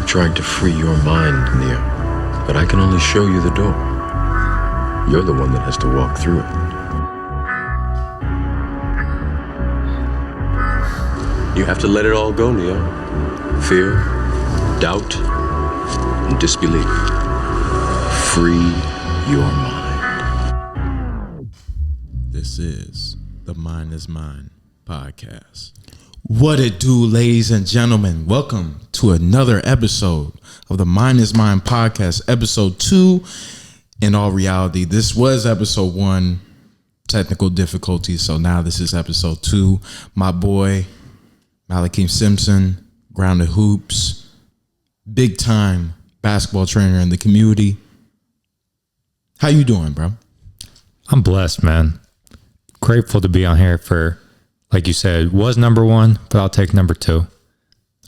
tried to free your mind, Neo, but I can only show you the door. You're the one that has to walk through it. You have to let it all go, Neo. Fear, doubt, and disbelief. Free your mind. This is the Mind is Mine podcast. What it do, ladies and gentlemen? Welcome to another episode of the Mind is Mine podcast, episode 2. In all reality, this was episode 1, technical difficulties. So now this is episode 2. My boy, Malachy Simpson, GroundedHoops, big time basketball trainer in the community. How you doing, bro? I'm blessed, man. Grateful to be on here for, like you said, was number 1, but I'll take number 2.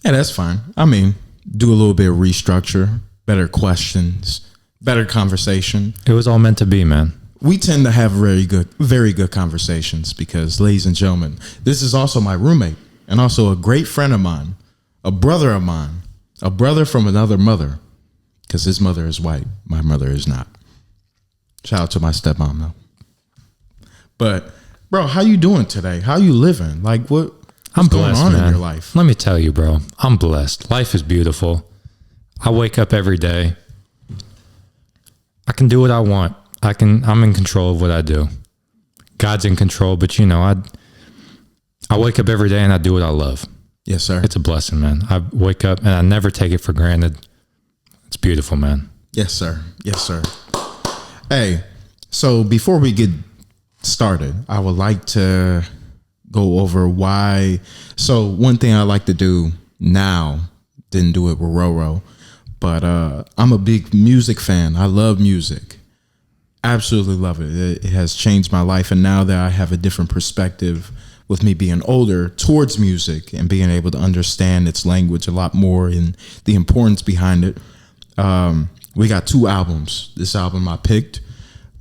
Yeah, that's fine. I mean, do a little bit of restructure, better questions, better conversation. It was all meant to be, man. We tend to have very good conversations because, ladies and gentlemen, this is also my roommate and also a great friend of mine, a brother of mine, a brother from another mother, because his mother is white. My mother is not. Shout out to my stepmom, though. But, bro, how you doing today? How you living? Like, what's going on in your life? Let me tell you, bro. I'm blessed. Life is beautiful. I wake up every day. I can do what I want. I'm in control of what I do. God's in control, but I wake up every day and I do what I love. Yes, sir. It's a blessing, man. I wake up and I never take it for granted. It's beautiful, man. Yes, sir. Yes, sir. Hey, so before we get started, I would like to go over why. So one thing I like to do now, didn't do it with Roro, but I'm a big music fan. I love music. Absolutely love it. It has changed my life. And now that I have a different perspective with me being older towards music and being able to understand its language a lot more and the importance behind it, we got 2 albums. This album I picked,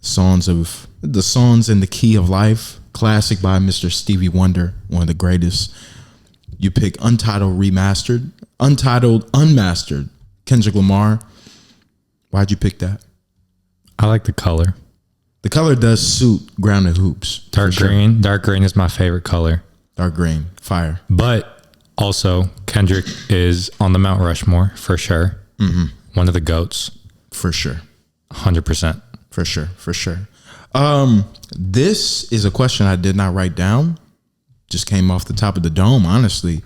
Songs in the Key of Life, classic by Mr. Stevie Wonder, one of the greatest. You pick Untitled Unmastered, Kendrick Lamar. Why'd you pick that? I like the color. The color does suit GroundedHoops. Dark green is my favorite color. Dark green, fire. But also, Kendrick is on the Mount Rushmore for sure. Mm-hmm. One of the GOATs. For sure. 100%. For sure. This is a question I did not write down. Just came off the top of the dome, honestly.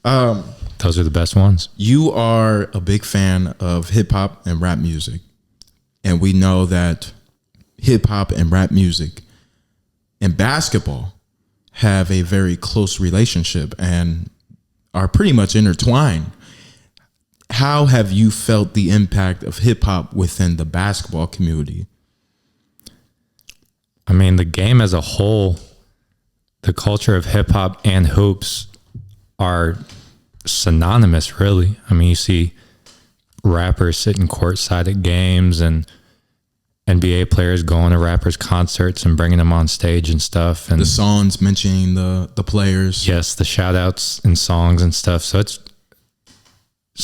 Those are the best ones. You are a big fan of hip hop and rap music. And we know that hip hop and rap music and basketball have a very close relationship and are pretty much intertwined. How have you felt the impact of hip hop within the basketball community? I mean, the game as a whole, the culture of hip hop and hoops are synonymous, really. I mean, you see rappers sitting courtside at games and NBA players going to rappers' concerts and bringing them on stage and stuff. And the songs mentioning the players. Yes, the shout outs and songs and stuff. So it's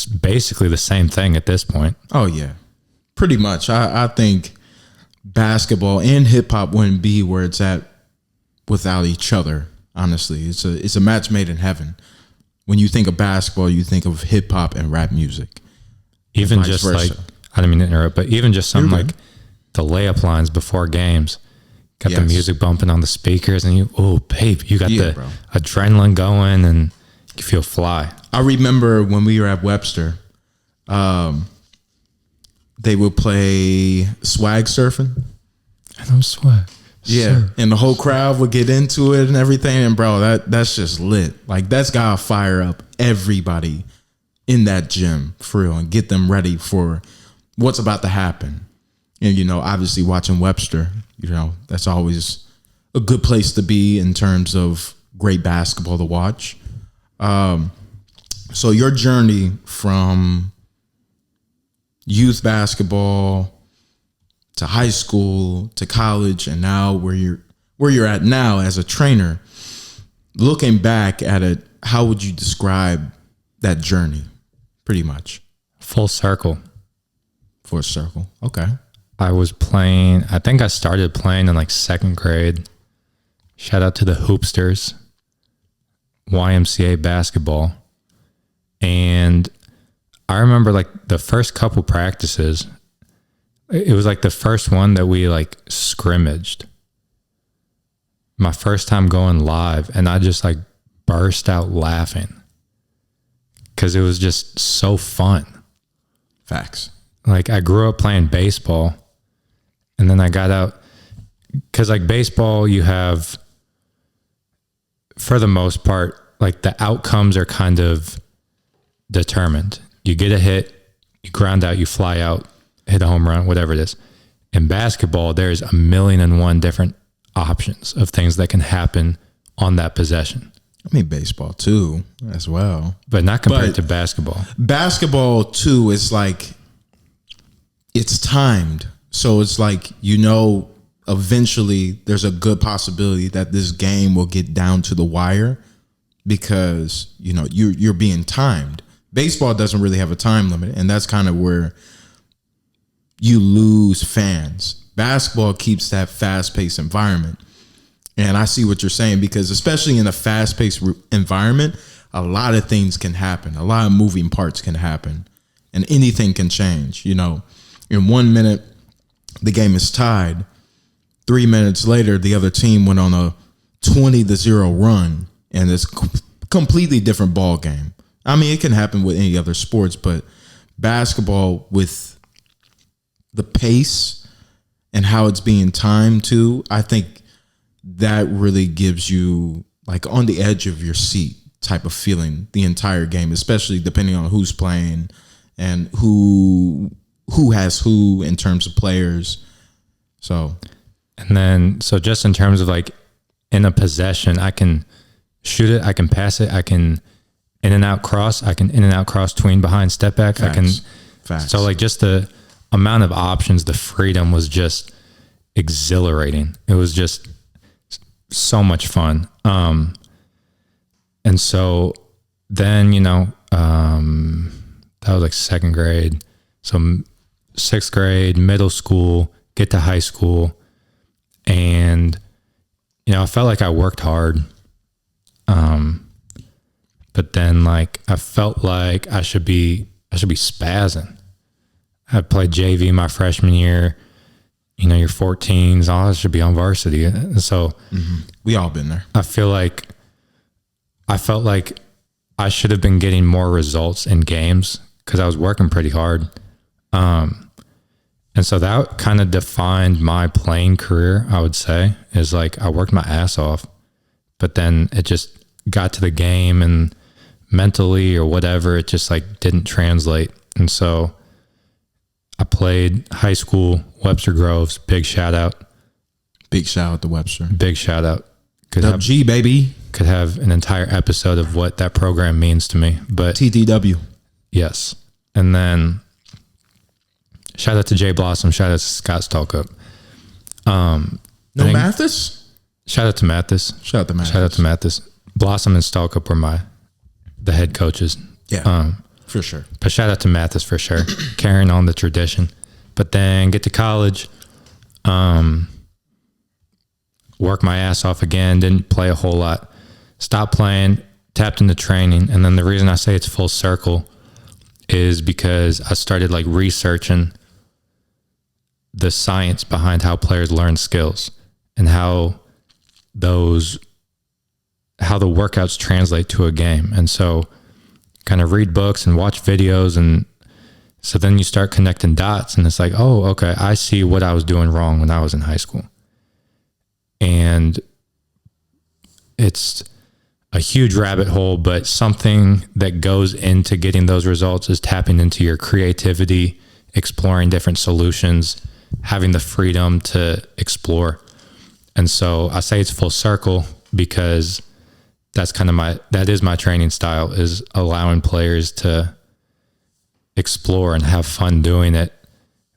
basically the same thing at this point. Oh, yeah. Pretty much. I think basketball and hip hop wouldn't be where it's at without each other. Honestly, it's a match made in heaven. When you think of basketball, you think of hip hop and rap music. Even just like, I didn't mean to interrupt, but even just something like the layup lines before games, got the music bumping on the speakers, and you got the adrenaline going, and you feel fly. I remember when we were at Webster, they would play swag surfing. I know swag. Yeah, sure. And the whole crowd would get into it and everything. And bro, that's just lit. Like, that's gotta fire up everybody in that gym for real and get them ready for what's about to happen. And, obviously watching Webster, that's always a good place to be in terms of great basketball to watch. So your journey from youth basketball to high school to college and now where you're at now as a trainer, looking back at it, how would you describe that journey pretty much? Full circle. For a circle. Okay. I think I started playing in like second grade. Shout out to the Hoopsters, YMCA basketball. And I remember like the first couple practices, it was like the first one that we like scrimmaged. My first time going live, and I just like burst out laughing because it was just so fun. Facts. Like I grew up playing baseball, and then I got out because like baseball, you have, for the most part, like the outcomes are kind of determined. You get a hit, you ground out, you fly out, hit a home run, whatever it is. In basketball, there's 1,000,001 different options of things that can happen on that possession. I mean, baseball too, as well. But not compared to basketball. Basketball too is like, it's timed. So it's like, eventually there's a good possibility that this game will get down to the wire because, you're being timed. Baseball doesn't really have a time limit, and that's kind of where you lose fans. Basketball keeps that fast-paced environment. And I see what you're saying, because especially in a fast-paced environment, a lot of things can happen. A lot of moving parts can happen, and anything can change. In 1 minute, the game is tied. 3 minutes later, the other team went on a 20-0 run, and it's completely different ball game. I mean, it can happen with any other sports, but basketball, with the pace and how it's being timed too, I think that really gives you like on the edge of your seat type of feeling the entire game, especially depending on who's playing and who has who in terms of players. So just in terms of like in a possession, I can shoot it, I can pass it, I can in and out cross, I can in and out cross, tween behind, step back. Facts. So like just the amount of options, the freedom was just exhilarating. It was just so much fun. And so then, that was like second grade. So sixth grade, middle school, get to high school. And, I felt like I worked hard. But then like, I felt like I should be spazzing. I played JV my freshman year. Your 14s, all that should be on varsity. So we all been there. I felt like I should have been getting more results in games because I was working pretty hard. And so that kind of defined my playing career, I would say, is like I worked my ass off, but then it just got to the game and mentally or whatever, it just like didn't translate. And so I played high school, Webster Groves, big shout out. Big shout out to Webster. Big shout out. G, baby. Could have an entire episode of what that program means to me. But TTW. Yes. And then shout out to Jay Blossom, shout out to Scott Stalkup. Mathis? Shout out to Mathis. Shout out to Mathis. Blossom and Stalkup were the head coaches. Yeah. For sure. But shout out to Mathis for sure. Carrying on the tradition. But then get to college, work my ass off again, didn't play a whole lot. Stopped playing, tapped into training. And then the reason I say it's full circle is because I started like researching the science behind how players learn skills and how the workouts translate to a game. And so kind of read books and watch videos. And so then you start connecting dots and it's like, oh, okay, I see what I was doing wrong when I was in high school. And it's a huge rabbit hole, but something that goes into getting those results is tapping into your creativity, exploring different solutions, having the freedom to explore. And so I say it's full circle because that's kind of that is my training style, is allowing players to explore and have fun doing it,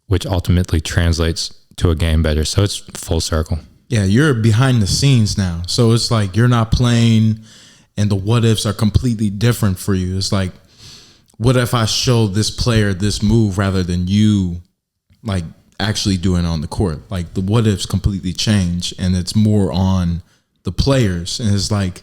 which ultimately translates to a game better. So it's full circle. Yeah, you're behind the scenes now. So it's like you're not playing and the what ifs are completely different for you. It's like what if I show this player this move rather than you like actually doing it on the court? Like the what ifs completely change, and it's more on the players. And it's like,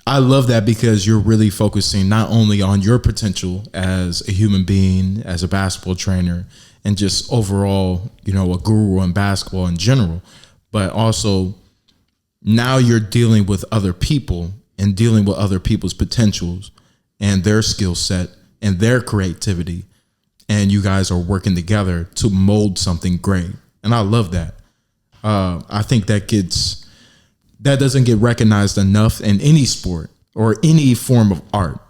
I love that because you're really focusing not only on your potential as a human being, as a basketball trainer, and just overall, you know, a guru in basketball in general, but also now you're dealing with other people and dealing with other people's potentials and their skill set and their creativity. And you guys are working together to mold something great. And I love that. I think that doesn't get recognized enough in any sport or any form of art.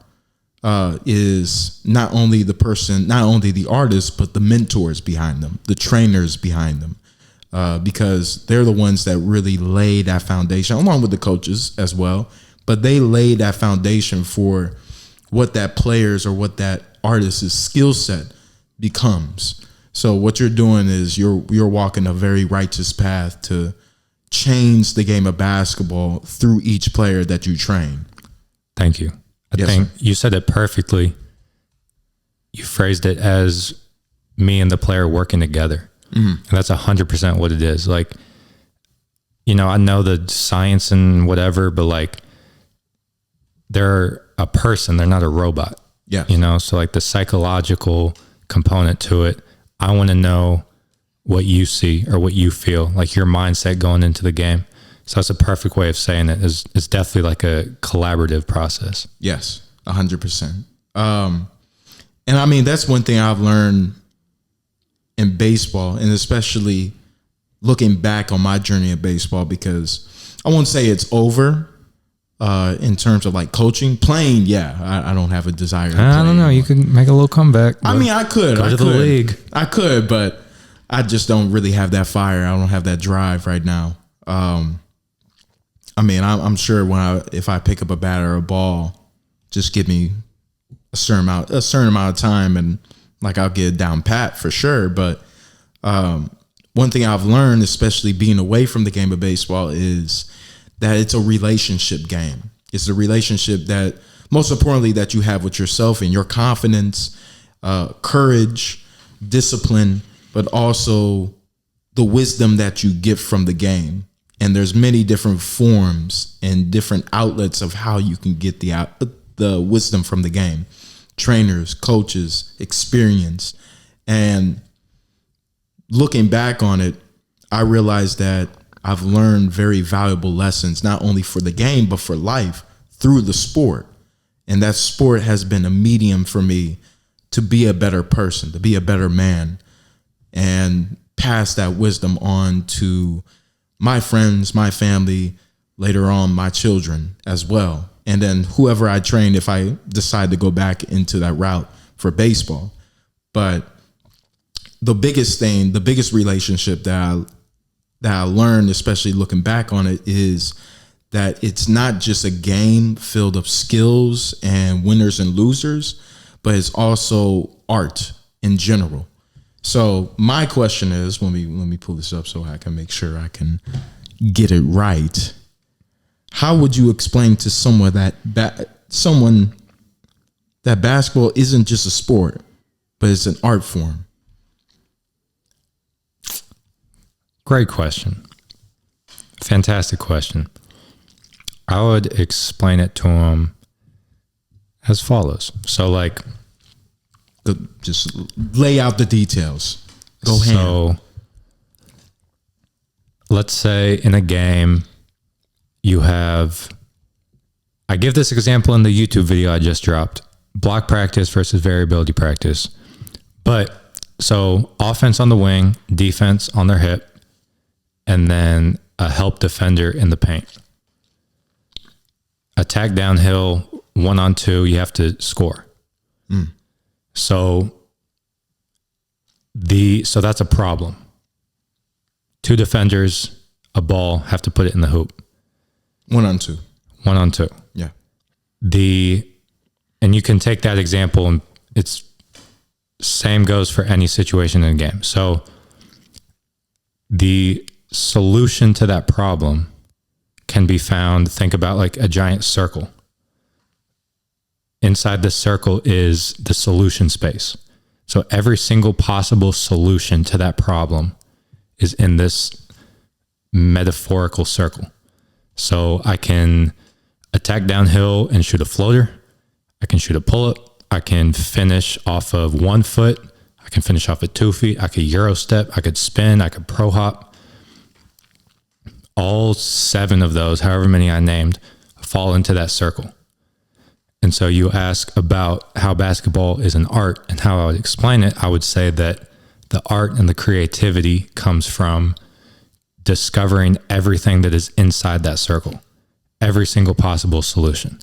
Is not only the artist, but the mentors behind them, the trainers behind them. Because they're the ones that really lay that foundation, along with the coaches as well. But they lay that foundation for what that player's or what that artist's skill set becomes. So what you're doing is you're walking a very righteous path to change the game of basketball through each player that you train. Thank you. I think you said it perfectly. You phrased it as me and the player working together. And that's 100% what it is. Like, you know, I know the science and whatever, but like they're a person, they're not a robot. Yeah. You know, so like the psychological component to it, I want to know what you see or what you feel, like your mindset going into the game. So that's a perfect way of saying it. It's definitely like a collaborative process. Yes, 100%. And I mean, that's one thing I've learned in baseball, and especially looking back on my journey in baseball, because I won't say it's over in terms of like coaching. Playing, yeah, I don't have a desire to play I don't know. anymore. You could make a little comeback. I mean, I could. Go to the league. I could, but I just don't really have that fire. I don't have that drive right now. I mean, I'm sure if I pick up a bat or a ball, just give me a certain amount of time, and like I'll get it down pat for sure. But one thing I've learned, especially being away from the game of baseball, is that it's a relationship game. It's a relationship that, most importantly, that you have with yourself and your confidence, courage, discipline, but also the wisdom that you get from the game. And there's many different forms and different outlets of how you can get the wisdom from the game. Trainers, coaches, experience. And looking back on it, I realized that I've learned very valuable lessons, not only for the game, but for life through the sport. And that sport has been a medium for me to be a better person, to be a better man, and pass that wisdom on to my friends, my family, later on my children as well. And then whoever I train, if I decide to go back into that route for baseball. But the biggest relationship that I learned, especially looking back on it, is that it's not just a game filled of skills and winners and losers, but it's also art in general. So my question is, let me pull this up so I can make sure I can get it right. How would you explain to someone that basketball isn't just a sport, but it's an art form? Great question. Fantastic question. I would explain it to him as follows. So like, just lay out the details. Go ham. So let's say in a game you have, I give this example in the YouTube video I just dropped, block practice versus variability practice. But so offense on the wing, defense on their hip, and then a help defender in the paint. Attack downhill, 1-on-2, you have to score. So that's a problem. Two defenders, a ball, have to put it in the hoop. 1-on-2. 1-on-2. Yeah. And you can take that example, and it's same goes for any situation in a game. So the solution to that problem can be found, think about like a giant circle. inside the circle is the solution space. So every single possible solution to that problem is in this metaphorical circle. So I can attack downhill and shoot a floater. I can shoot a pull-up. I can finish off of 1 foot. I can finish off at 2 feet. I could Euro step. I could spin. I could pro hop. All 7 of those, however many I named, fall into that circle. And so you ask about how basketball is an art and how I would explain it. I would say that the art and the creativity comes from discovering everything that is inside that circle, every single possible solution.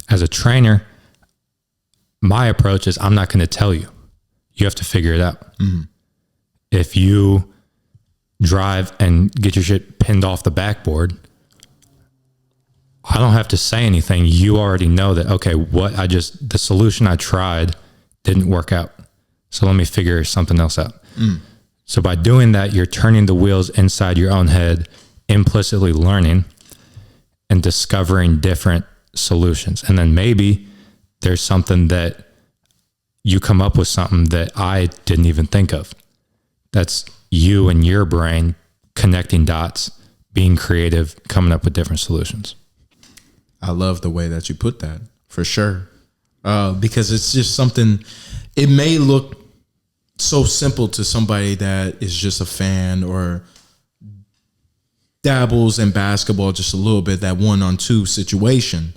As a trainer, my approach is I'm not going to tell you. You have to figure it out. Mm-hmm. If you drive and get your shit pinned off the backboard, I don't have to say anything. You already know that, okay, the solution I tried didn't work out. So let me figure something else out. Mm. So by doing that, you're turning the wheels inside your own head, implicitly learning and discovering different solutions. And then maybe there's something that you come up with something that I didn't even think of. That's you and your brain connecting dots, being creative, coming up with different solutions. I love the way that you put that, for sure. Because it's just something, it may look so simple to somebody that is just a fan or dabbles in basketball just a little bit, that 1-on-2 situation.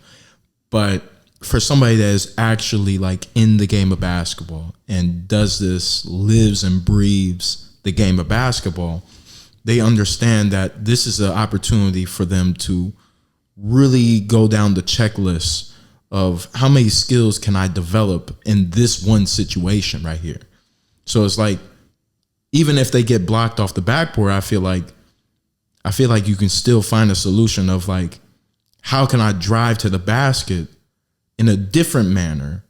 But for somebody that is actually like in the game of basketball and does this, lives and breathes the game of basketball, they understand that this is an opportunity for them to really go down the checklist of how many skills can I develop in this one situation right here. So it's like, even if they get blocked off the backboard, I feel like you can still find a solution of like, how can I drive to the basket in a different manner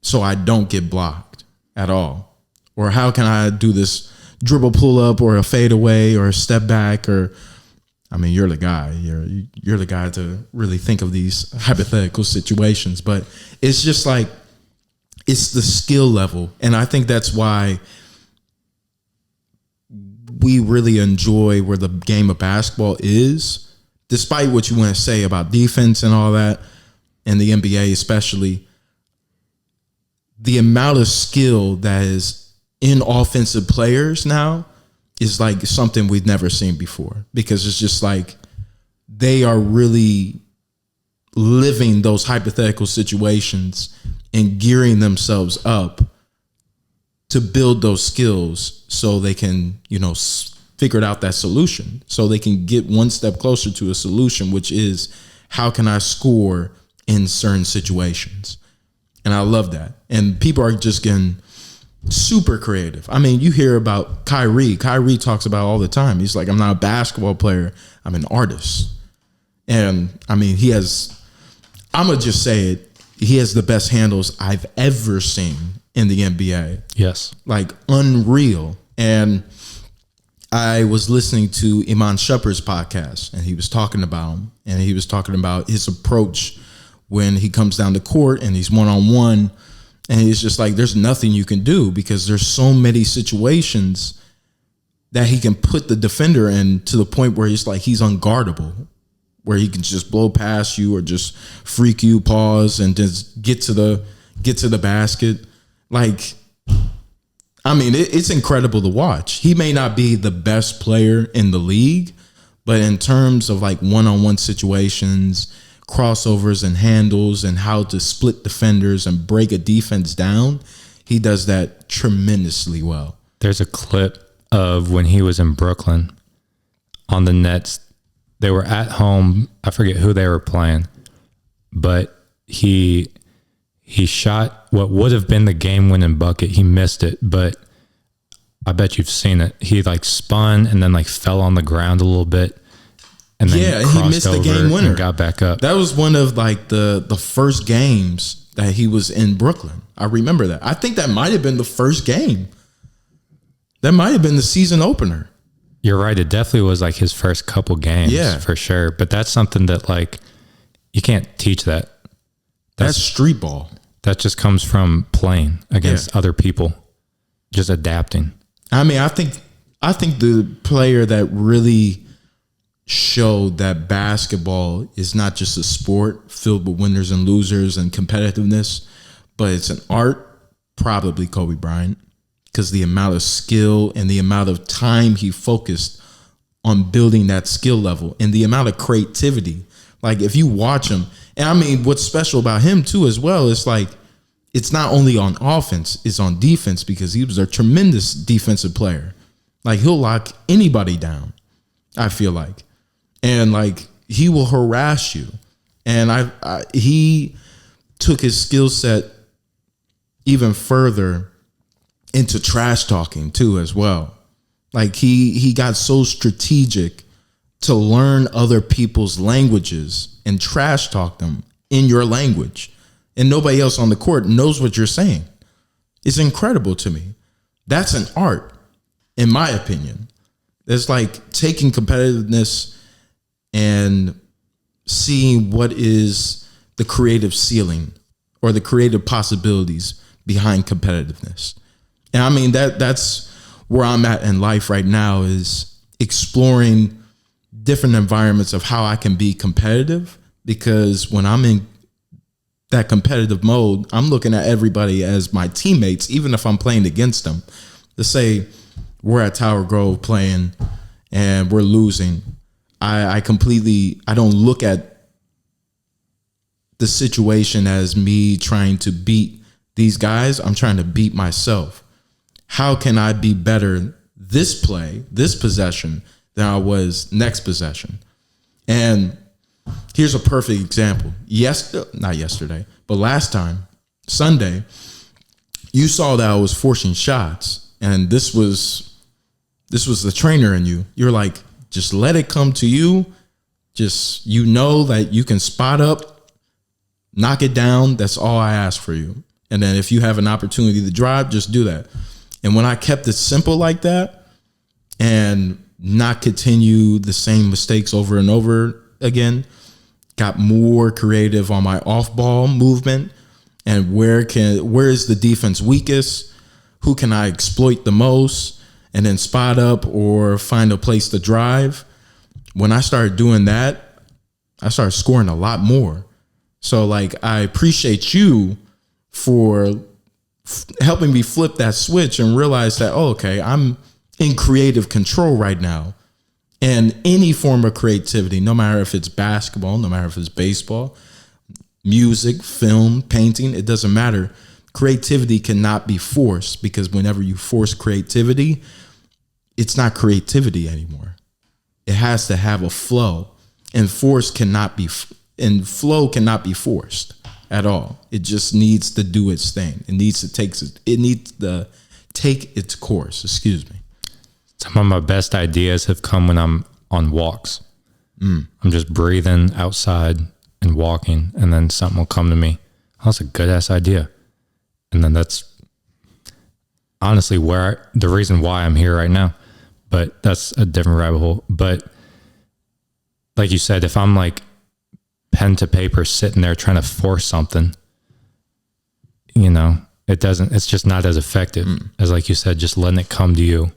so I don't get blocked at all? Or how can I do this dribble pull up or a fade away or a step back? Or, I mean, you're the guy. You're the guy to really think of these hypothetical situations. But it's just like, it's the skill level. And I think that's why we really enjoy where the game of basketball is, despite what you want to say about defense and all that, and the NBA especially. The amount of skill that is in offensive players now is like something we've never seen before, because it's just like they are really living those hypothetical situations and gearing themselves up to build those skills so they can, figure out that solution, so they can get one step closer to a solution, which is how can I score in certain situations? And I love that. And people are just getting super creative. I mean, you hear about Kyrie. Kyrie talks about it all the time. He's like, I'm not a basketball player, I'm an artist. And I mean, I'm going to just say it, he has the best handles I've ever seen in the NBA. Yes. Like unreal. And I was listening to Iman Shumpert's podcast, and he was talking about him, and he was talking about his approach when he comes down to court and he's one-on-one, and he's just like, there's nothing you can do because there's so many situations that he can put the defender in to the point where he's like, he's unguardable, where he can just blow past you or just freak you, pause, and just get to the basket. Like, I mean, it's incredible to watch. He may not be the best player in the league, but in terms of like one-on-one situations, crossovers and handles, and how to split defenders and break a defense down, he does that tremendously well. There's a clip of when he was in Brooklyn on the Nets. They were at home. I forget who they were playing, but he shot what would have been the game-winning bucket. He missed it, but I bet you've seen it. He like spun and then like fell on the ground a little bit, and then he missed the game winner and got back up. That was one of like the first games that he was in Brooklyn. I remember that. I think that might have been the first game. That might have been the season opener. You're right. It definitely was like his first couple games, for sure. But that's something that like you can't teach that. That's street ball. That just comes from playing against other people, just adapting. I mean, I think the player that really showed that basketball is not just a sport filled with winners and losers and competitiveness, but it's an art, probably Kobe Bryant, because the amount of skill and the amount of time he focused on building that skill level and the amount of creativity. Like if you watch him, and I mean, what's special about him too as well is like, it's not only on offense, it's on defense, because he was a tremendous defensive player. Like he'll lock anybody down, I feel like. And like he will harass you. And he took his skill set even further into trash talking too as well. Like he got so strategic to learn other people's languages and trash talk them in your language. And nobody else on the court knows what you're saying. It's incredible to me. That's an art, in my opinion. It's like taking competitiveness and seeing what is the creative ceiling or the creative possibilities behind competitiveness. And I mean, that's where I'm at in life right now, is exploring different environments of how I can be competitive, because when I'm in that competitive mode, I'm looking at everybody as my teammates, even if I'm playing against them. Let's say we're at Tower Grove playing and we're losing. I don't look at the situation as me trying to beat these guys. I'm trying to beat myself. How can I be better this play, this possession, than I was next possession? And here's a perfect example. Not yesterday, but last time, Sunday, you saw that I was forcing shots, and this was the trainer in you. You're like, just let it come to you. Just, you know that you can spot up, knock it down. That's all I ask for you. And then if you have an opportunity to drive, just do that. And when I kept it simple like that and not continue the same mistakes over and over again, got more creative on my off-ball movement and where is the defense weakest? Who can I exploit the most? And then spot up or find a place to drive. When I started doing that, I started scoring a lot more. So like, I appreciate you for helping me flip that switch and realize that, oh, okay, I'm in creative control right now. And any form of creativity, no matter if it's basketball, no matter if it's baseball, music, film, painting, it doesn't matter. Creativity cannot be forced, because whenever you force creativity, it's not creativity anymore. It has to have a flow, and flow cannot be forced at all. It just needs to do its thing. It needs to take its course. Excuse me. Some of my best ideas have come when I'm on walks. I'm just breathing outside and walking, and then something will come to me. Oh, that's a good ass idea. And then that's honestly the reason why I'm here right now. But that's a different rabbit hole. But like you said, if I'm like pen to paper sitting there trying to force something, it's just not as effective as, like you said, just letting it come to you.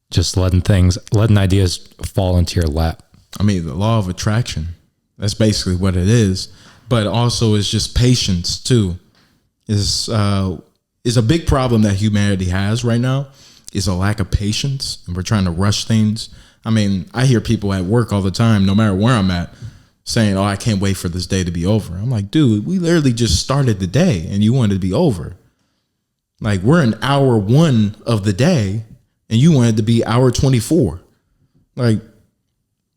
Just letting ideas fall into your lap. I mean, the law of attraction, that's basically what it is. But also it's just patience too. Is a big problem that humanity has right now, is a lack of patience, and we're trying to rush things. I mean, I hear people at work all the time, no matter where I'm at, saying, oh, I can't wait for this day to be over. I'm like, dude, we literally just started the day and you wanted it to be over. Like, we're in hour 1 of the day and you wanted to be hour 24. Like,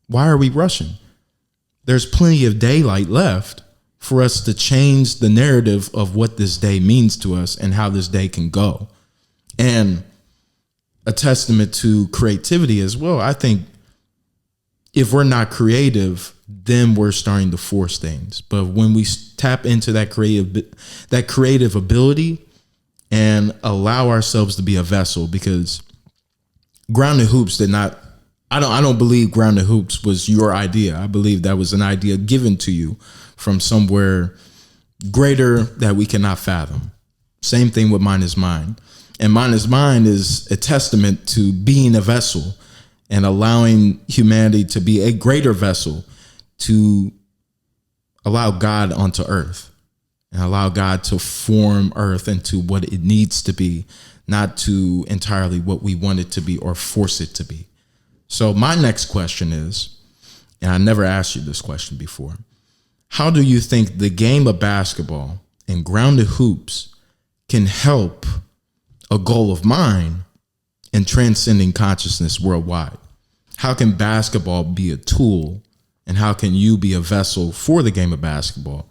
why are we rushing? There's plenty of daylight left for us to change the narrative of what this day means to us and how this day can go. And a testament to creativity as well. I think if we're not creative, then we're starting to force things. But when we tap into that creative ability and allow ourselves to be a vessel, because Grounded Hoops I don't believe Grounded Hoops was your idea. I believe that was an idea given to you from somewhere greater that we cannot fathom. Same thing with Mine is Mine. And Mine is Mine is a testament to being a vessel and allowing humanity to be a greater vessel to allow God onto earth and allow God to form earth into what it needs to be, not to entirely what we want it to be or force it to be. So my next question is, and I never asked you this question before, how do you think the game of basketball and Grounded Hoops can help a goal of mine in transcending consciousness worldwide? How can basketball be a tool, and how can you be a vessel for the game of basketball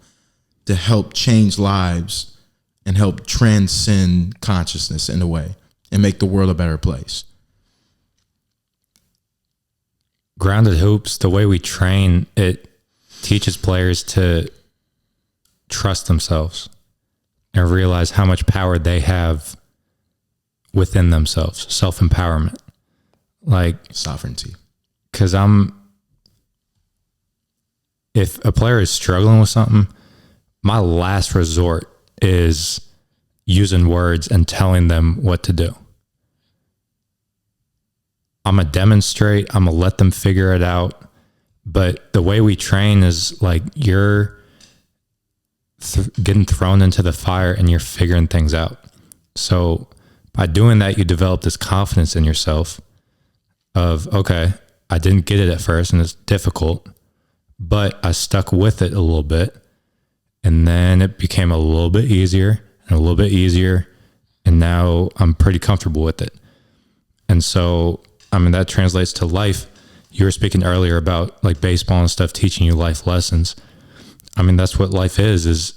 to help change lives and help transcend consciousness in a way and make the world a better place? Grounded Hoops, the way we train, it teaches players to trust themselves and realize how much power they have within themselves, self-empowerment. Like sovereignty. Because if a player is struggling with something, my last resort is using words and telling them what to do. I'm going to demonstrate, I'm going to let them figure it out. But the way we train is like you're getting thrown into the fire and you're figuring things out. So by doing that, you develop this confidence in yourself of, okay, I didn't get it at first and it's difficult, but I stuck with it a little bit. And then it became a little bit easier and a little bit easier. And now I'm pretty comfortable with it. And so, I mean, that translates to life. You were speaking earlier about like baseball and stuff, teaching you life lessons. I mean, that's what life is,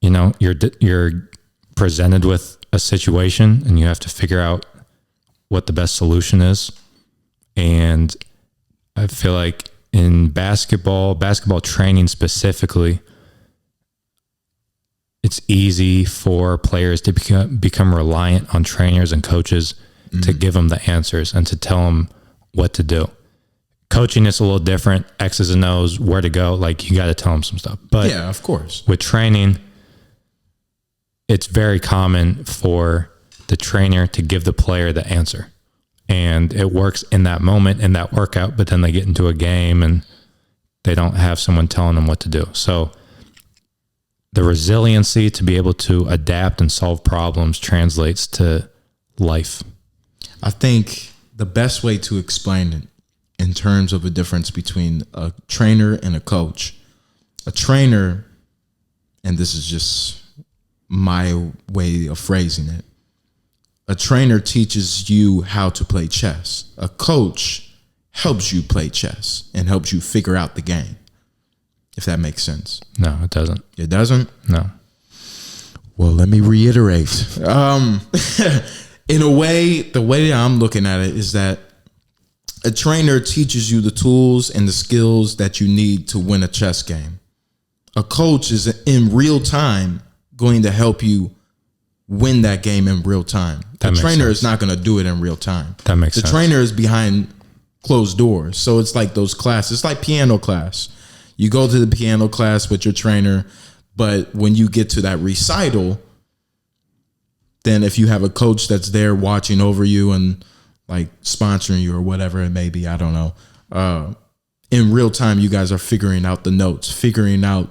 you know, you're presented with a situation and you have to figure out what the best solution is. And I feel like in basketball training specifically, it's easy for players to become reliant on trainers and coaches to give them the answers and to tell them what to do. Coaching is a little different. X's and O's, where to go. Like you got to tell them some stuff. But yeah, of course. With training, it's very common for the trainer to give the player the answer. And it works in that moment, in that workout, but then they get into a game and they don't have someone telling them what to do. So the resiliency to be able to adapt and solve problems translates to life. I think the best way to explain it in terms of a difference between a trainer and a coach, a trainer, and this is just my way of phrasing it, a trainer teaches you how to play chess. A coach helps you play chess and helps you figure out the game, if that makes sense. No, it doesn't. It doesn't? No. Well, let me reiterate. In a way, the way that I'm looking at it is that a trainer teaches you the tools and the skills that you need to win a chess game. A coach is in real time going to help you win that game in real time. The trainer is not going to do it in real time. That makes sense. The trainer is behind closed doors. So it's like those classes. It's like piano class. You go to the piano class with your trainer, but when you get to that recital, then if you have a coach that's there watching over you and like sponsoring you or whatever it may be, I don't know. In real time, you guys are figuring out the notes, figuring out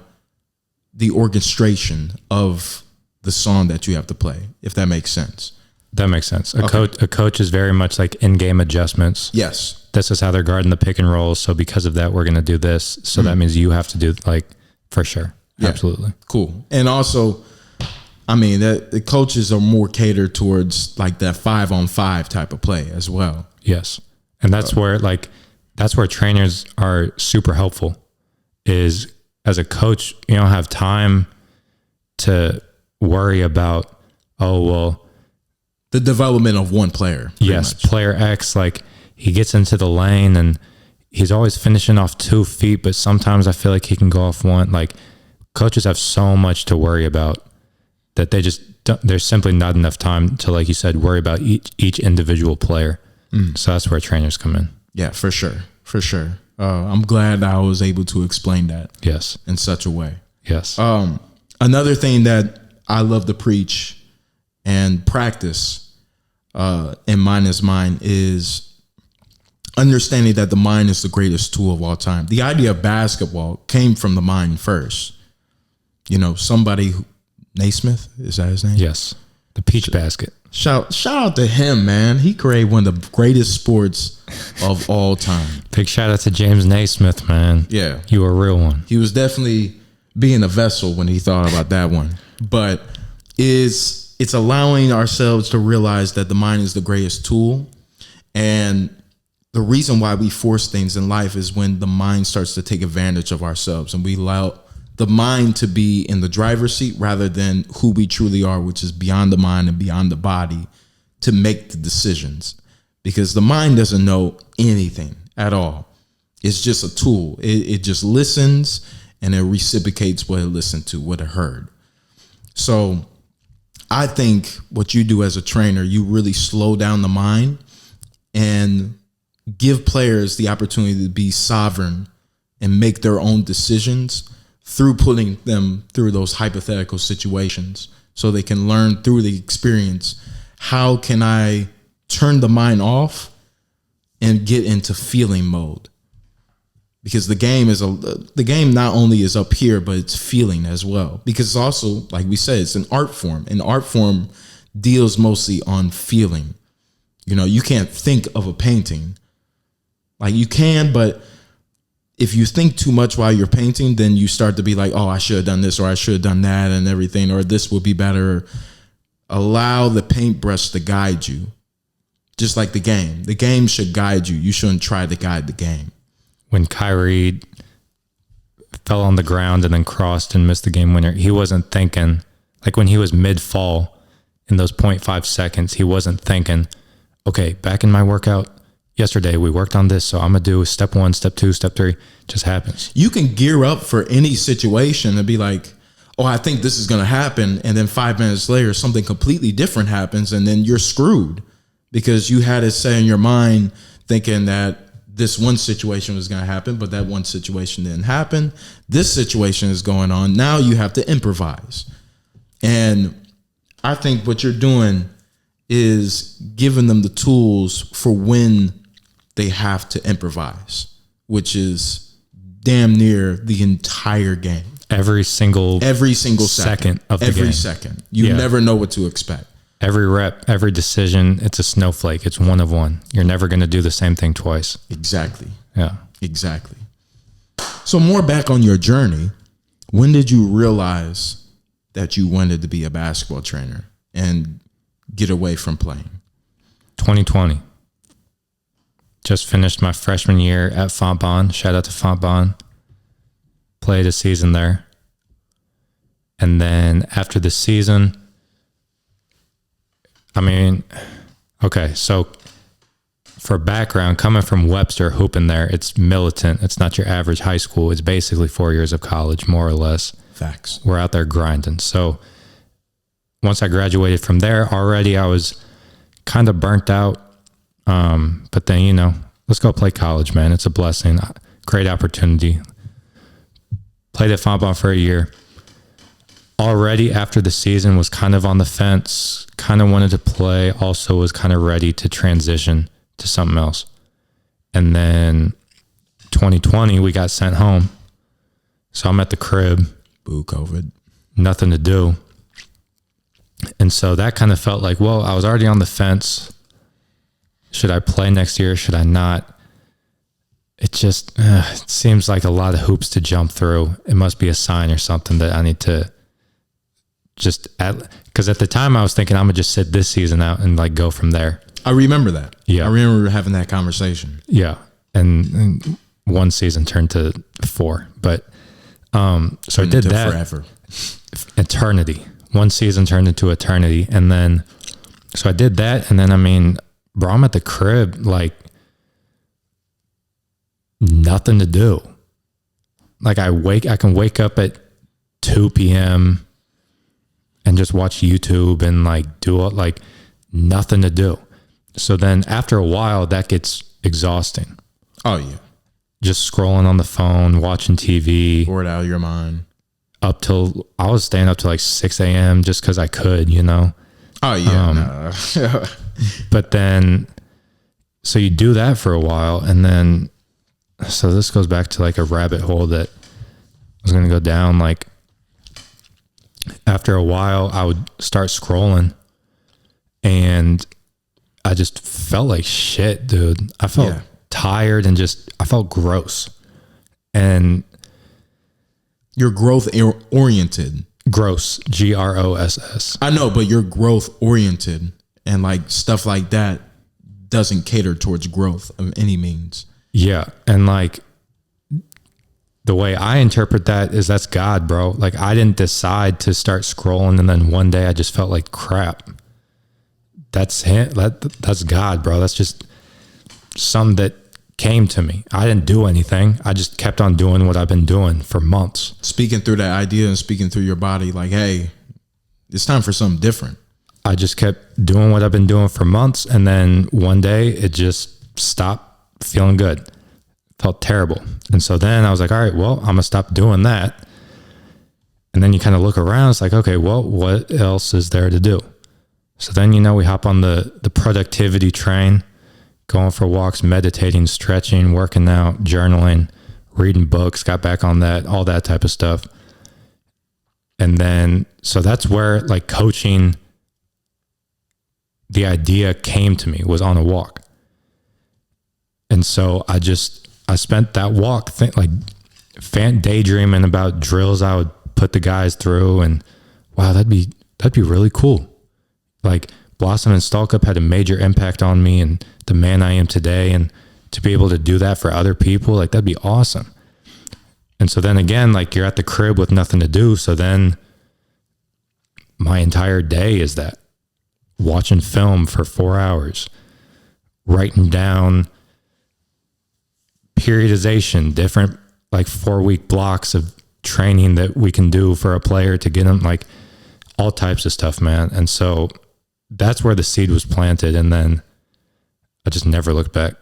the orchestration of the song that you have to play, if that makes sense. That makes sense. A coach is very much like in-game adjustments. Yes. This is how they're guarding the pick and roll. So because of that, we're going to do this. So that means you have to do like, for sure. Yeah. Absolutely. Cool. And also, I mean, the coaches are more catered towards like that 5-on-5 type of play as well. Yes. And that's where trainers are super helpful is as a coach, you don't have time to worry about, the development of one player. Yes. Much. Player X, like he gets into the lane and he's always finishing off 2 feet, but sometimes I feel like he can go off 1. Like coaches have so much to worry about that there's simply not enough time to, like you said, worry about each individual player. So that's where trainers come in. Yeah, for sure. For sure. I'm glad I was able to explain that. Yes. In such a way. Yes. Another thing that I love to preach and practice in Mind is Mine is understanding that the mind is the greatest tool of all time. The idea of basketball came from the mind first. You know, Naismith, is that his name? Yes. The peach basket. Shout out to him, man. He created one of the greatest sports of all time. Big shout out to James Naismith, man. Yeah. You were a real one. He was definitely being a vessel when he thought about that one. But it's allowing ourselves to realize that the mind is the greatest tool. And the reason why we force things in life is when the mind starts to take advantage of ourselves and we allow the mind to be in the driver's seat rather than who we truly are, which is beyond the mind and beyond the body, to make the decisions. Because the mind doesn't know anything at all. It's just a tool. It just listens and it reciprocates what it listened to, what it heard. So I think what you do as a trainer, you really slow down the mind and give players the opportunity to be sovereign and make their own decisions through putting them through those hypothetical situations so they can learn through the experience. How can I turn the mind off and get into feeling mode? Because the game not only is up here, but it's feeling as well. Because it's also, like we said, it's an art form. And art form deals mostly on feeling. You know, you can't think of a painting. Like you can, but if you think too much while you're painting, then you start to be like, oh, I should have done this or I should have done that and everything, or this would be better. Allow the paintbrush to guide you. Just like the game. The game should guide you. You shouldn't try to guide the game. When Kyrie fell on the ground and then crossed and missed the game winner, he wasn't thinking, like when he was mid-fall in those 0.5 seconds, he wasn't thinking, okay, back in my workout, yesterday we worked on this, so I'm going to do step 1, step 2, step 3. It just happens. You can gear up for any situation and be like, oh, I think this is going to happen. And then 5 minutes later, something completely different happens. And then you're screwed because you had it set in your mind thinking that this one situation was going to happen, but that one situation didn't happen. This situation is going on. Now you have to improvise. And I think what you're doing is giving them the tools for when they have to improvise, which is damn near the entire game. Every single second of the game. Every second. You never know what to expect. Every rep, every decision, it's a snowflake. It's one of one. You're never going to do the same thing twice. Exactly. Yeah. Exactly. So more back on your journey, when did you realize that you wanted to be a basketball trainer and get away from playing? 2020. Just finished my freshman year at Fontbonne. Shout out to Fontbonne. Played a season there. And then after the season, okay, so for background, coming from Webster, hooping there, it's militant. It's not your average high school. It's basically 4 years of college, more or less. Facts. We're out there grinding. So once I graduated from there, already I was kind of burnt out. But then, let's go play college, man. It's a blessing. Great opportunity. Played at Fontbonne for a year. Already after the season was kind of on the fence, kind of wanted to play, also was kind of ready to transition to something else. And then 2020, we got sent home. So I'm at the crib. Boo, COVID. Nothing to do. And so that kind of felt like, well, I was already on the fence. Should I play next year? Should I not? It just it seems like a lot of hoops to jump through. It must be a sign or something that I need to because at the time I was thinking I'm going to just sit this season out and like go from there. I remember that. Yeah. I remember having that conversation. Yeah. And one season turned to 4. But so I did that. Forever. Eternity. One season turned into eternity. And then, so I did that. And then, bro, I'm at the crib, like nothing to do. Like I can wake up at 2 p.m. and just watch YouTube and like do it, like nothing to do. So then after a while that gets exhausting. Oh yeah. Just scrolling on the phone, watching TV. Bored out of your mind. I was staying up till like 6 a.m. just because I could, you know. Oh yeah. But then, so you do that for a while, and then, so this goes back to like a rabbit hole that I was going to go down. Like, after a while, I would start scrolling, and I just felt like shit, dude. I felt tired and I felt gross. And you're growth oriented. Gross, GROSS. I know, but you're growth oriented, and like stuff like that doesn't cater towards growth of any means. Yeah. And like the way I interpret that is that's God, bro. Like I didn't decide to start scrolling and then one day I just felt like crap. That's him. That's God, bro. That's just something that came to me. I didn't do anything. I just kept on doing what I've been doing for months. Speaking through that idea and speaking through your body, like, hey, it's time for something different. I just kept doing what I've been doing for months. And then one day it just stopped feeling good. Felt terrible. And so then I was like, all right, well, I'm going to stop doing that. And then you kind of look around. It's like, okay, well, what else is there to do? So then, you know, we hop on the productivity train, going for walks, meditating, stretching, working out, journaling, reading books, got back on that, all that type of stuff. And then, so that's where like coaching, the idea came to me, was on a walk. And so I spent that walk daydreaming about drills I would put the guys through, and wow, that'd be really cool. Like Blossom and Stalk Up had a major impact on me and the man I am today, and to be able to do that for other people, like that'd be awesome. And so then again, like you're at the crib with nothing to do. So then my entire day is that, watching film for 4 hours, writing down periodization, different like 4-week blocks of training that we can do for a player to get them, like all types of stuff, man. And so that's where the seed was planted. And then I just never looked back.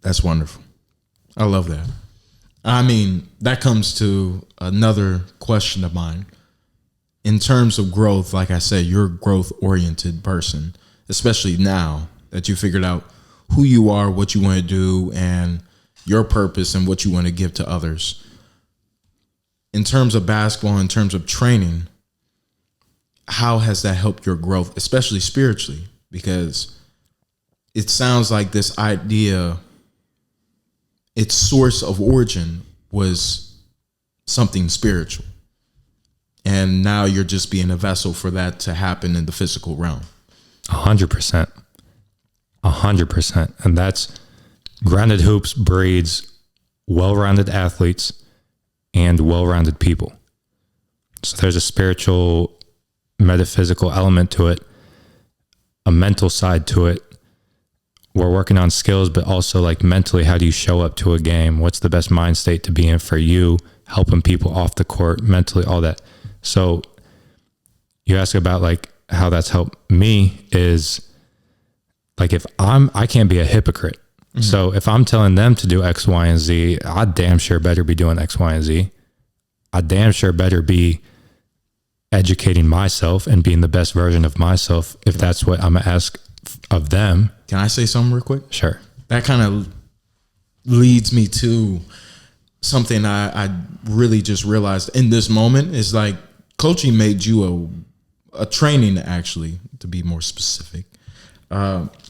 That's wonderful. I love that. I mean, that comes to another question of mine. In terms of growth, like I said, you're a growth-oriented person, especially now that you figured out who you are, what you want to do, and your purpose and what you want to give to others. In terms of basketball, in terms of training, how has that helped your growth, especially spiritually? Because it sounds like this idea, its source of origin was something spiritual. And now you're just being a vessel for that to happen in the physical realm. 100%. 100%. And that's Grounded Hoops breeds well-rounded athletes and well-rounded people. So there's a spiritual, metaphysical element to it, a mental side to it. We're working on skills, but also like mentally, how do you show up to a game? What's the best mind state to be in for you? Helping people off the court, mentally, all that. So you ask about like how that's helped me is like, if I can't be a hypocrite. Mm-hmm. So if I'm telling them to do X, Y, and Z, I damn sure better be doing X, Y, and Z. I damn sure better be educating myself and being the best version of myself, if that's what I'm gonna ask of them. Can I say something real quick? Sure. That kind of leads me to something I really just realized in this moment is like coaching made you a training, actually, to be more specific,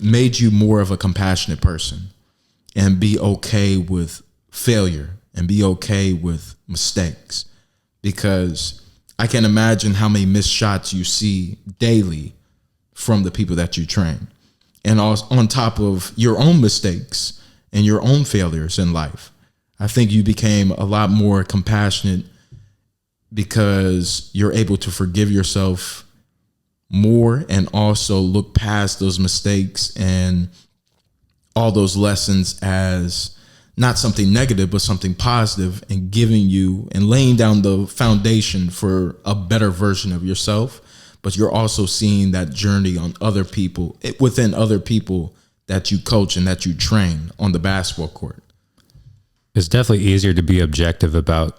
made you more of a compassionate person and be okay with failure and be okay with mistakes, because I can imagine how many missed shots you see daily from the people that you train. And on top of your own mistakes and your own failures in life, I think you became a lot more compassionate because you're able to forgive yourself more and also look past those mistakes and all those lessons as not something negative, but something positive, and giving you and laying down the foundation for a better version of yourself. But you're also seeing that journey on other people, within other people that you coach and that you train on the basketball court. It's definitely easier to be objective about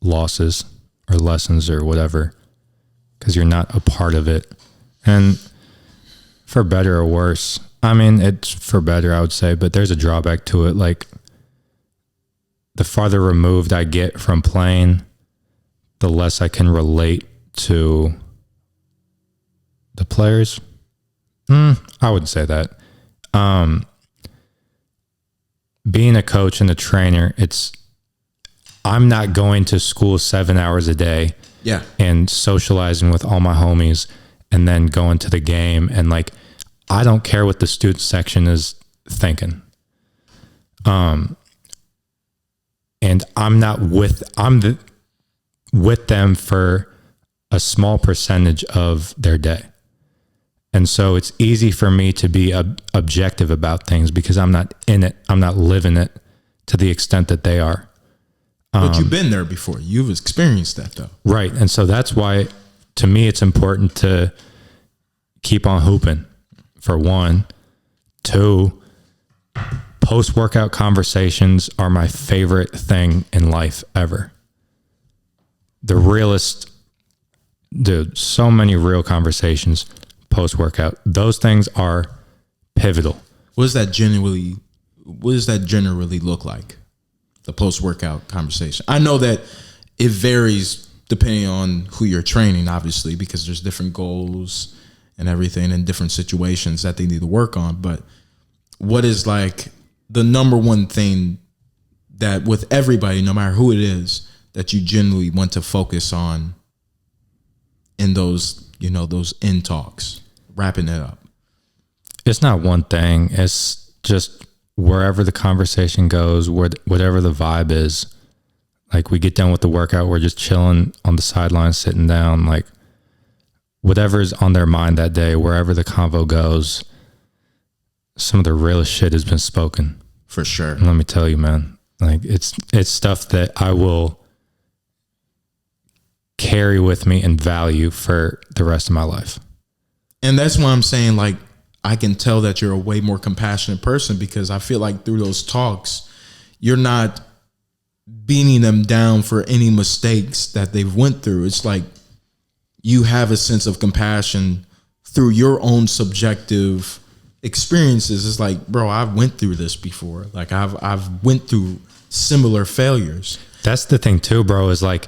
losses or lessons or whatever, because you're not a part of it. And for better or worse, I mean, it's for better, I would say, but there's a drawback to it. Like, the farther removed I get from playing, the less I can relate to the players. I wouldn't say that. Being a coach and a trainer, I'm not going to school 7 hours a day and socializing with all my homies and then going to the game. And like, I don't care what the student section is thinking. And I'm with them for a small percentage of their day. And so it's easy for me to be objective about things because I'm not in it. I'm not living it to the extent that they are. But you've been there before. You've experienced that though. Right. And so that's why, to me, it's important to keep on hooping, for one. Two, post-workout conversations are my favorite thing in life ever. The realest, dude, so many real conversations post-workout. Those things are pivotal. What does that generally look like? The post-workout conversation. I know that it varies depending on who you're training, obviously, because there's different goals and everything and different situations that they need to work on. But what is like the number one thing that with everybody, no matter who it is, that you generally want to focus on in those, those end talks, wrapping it up? It's not one thing. It's just wherever the conversation goes, whatever the vibe is. Like, we get done with the workout, we're just chilling on the sidelines, sitting down, like whatever's on their mind that day, wherever the convo goes, some of the realest shit has been spoken. For sure. And let me tell you, man, like it's stuff that I will carry with me and value for the rest of my life. And that's why I'm saying, like, I can tell that you're a way more compassionate person, because I feel like through those talks, you're not beating them down for any mistakes that they've went through. It's like you have a sense of compassion through your own subjective experiences. It's like, bro, I've went through this before. Like, I've went through similar failures. That's the thing too, bro, is like,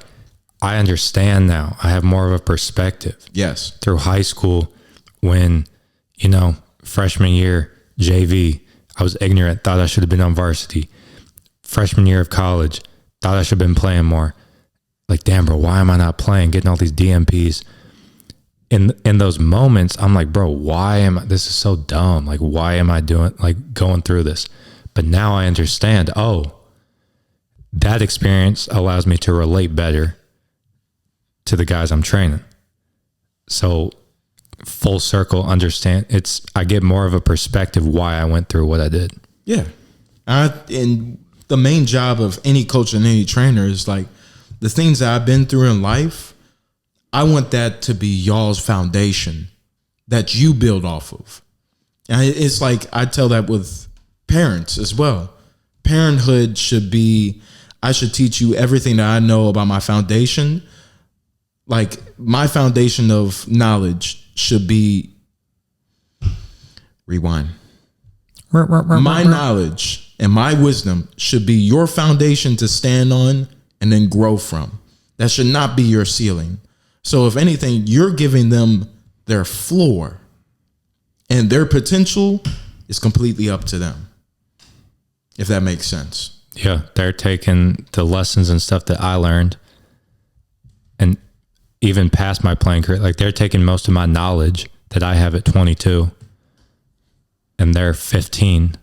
I understand now. I have more of a perspective. Yes. Through high school, when, freshman year, JV, I was ignorant, thought I should have been on varsity. Freshman year of college, thought I should have been playing more. Like, damn, bro, why am I not playing? Getting all these DMPs. In those moments, I'm like, bro, this is so dumb. Like, why am I going through this? But now I understand, that experience allows me to relate better to the guys I'm training. So full circle, I get more of a perspective why I went through what I did. Yeah. And the main job of any coach and any trainer is like, the things that I've been through in life, I want that to be y'all's foundation that you build off of. And it's like, I tell that with parents as well. Parenthood should be, I should teach you everything that I know about my foundation. Like, my foundation of knowledge should be, rewind. My knowledge and my wisdom should be your foundation to stand on and then grow from. That should not be your ceiling. So if anything, you're giving them their floor, and their potential is completely up to them. If that makes sense. Yeah. They're taking the lessons and stuff that I learned, and even past my playing career, like, they're taking most of my knowledge that I have at 22 and they're 15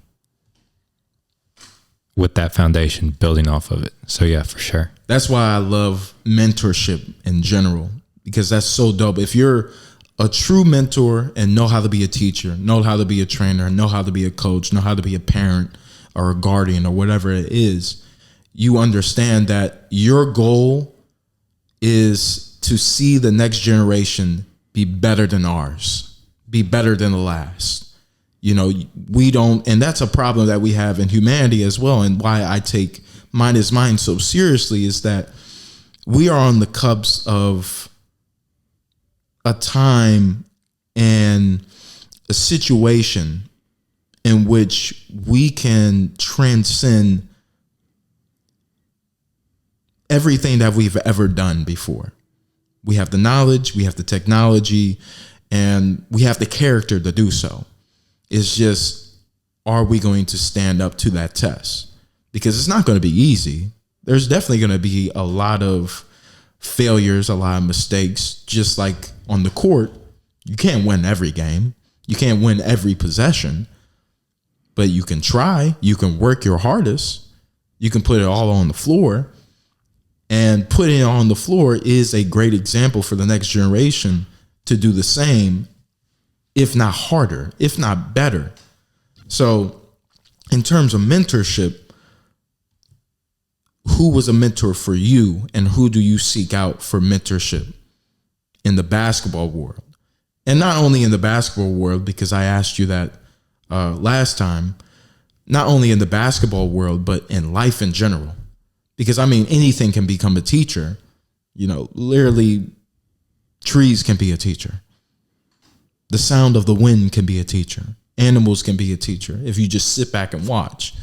with that foundation, building off of it. So yeah, for sure. That's why I love mentorship in general, because that's so dope. If you're a true mentor and know how to be a teacher, know how to be a trainer, know how to be a coach, know how to be a parent or a guardian or whatever it is, you understand that your goal is to see the next generation be better than ours, be better than the last. We don't, and that's a problem that we have in humanity as well. And why I take Mine is Mine so seriously is that we are on the cusp of a time and a situation in which we can transcend everything that we've ever done before. We have the knowledge, we have the technology, and we have the character to do so. It's just, are we going to stand up to that test? Because it's not going to be easy. There's definitely going to be a lot of failures, a lot of mistakes. Just like on the court, you can't win every game. You can't win every possession, but you can try. You can work your hardest. You can put it all on the floor. And putting it on the floor is a great example for the next generation to do the same, if not harder, if not better. So in terms of mentorship, who was a mentor for you, and who do you seek out for mentorship in the basketball world? And not only in the basketball world, because I asked you that last time, not only in the basketball world, but in life in general. Because, I mean, anything can become a teacher. You know, literally, trees can be a teacher. The sound of the wind can be a teacher. Animals can be a teacher if you just sit back and watch.